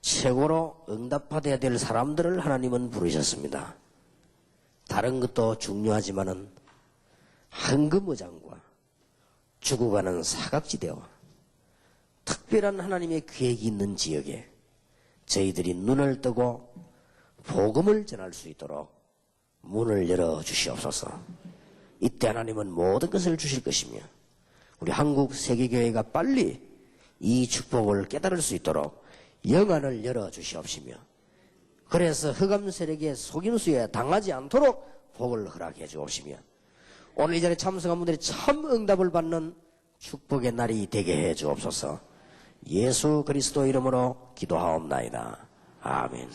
최고로 응답받아야 될 사람들을 하나님은 부르셨습니다. 다른 것도 중요하지만은 황금어장과 죽어가는 사각지대와 특별한 하나님의 계획이 있는 지역에 저희들이 눈을 뜨고 복음을 전할 수 있도록 문을 열어 주시옵소서. 이때 하나님은 모든 것을 주실 것이며 우리 한국 세계교회가 빨리 이 축복을 깨달을 수 있도록 영안을 열어 주시옵시며 그래서 흑암 세력의 속임수에 당하지 않도록 복을 허락해 주옵시며 오늘 이 자리에 참석한 분들이 참 응답을 받는 축복의 날이 되게 해 주옵소서. 예수 그리스도 이름으로 기도하옵나이다. 아멘.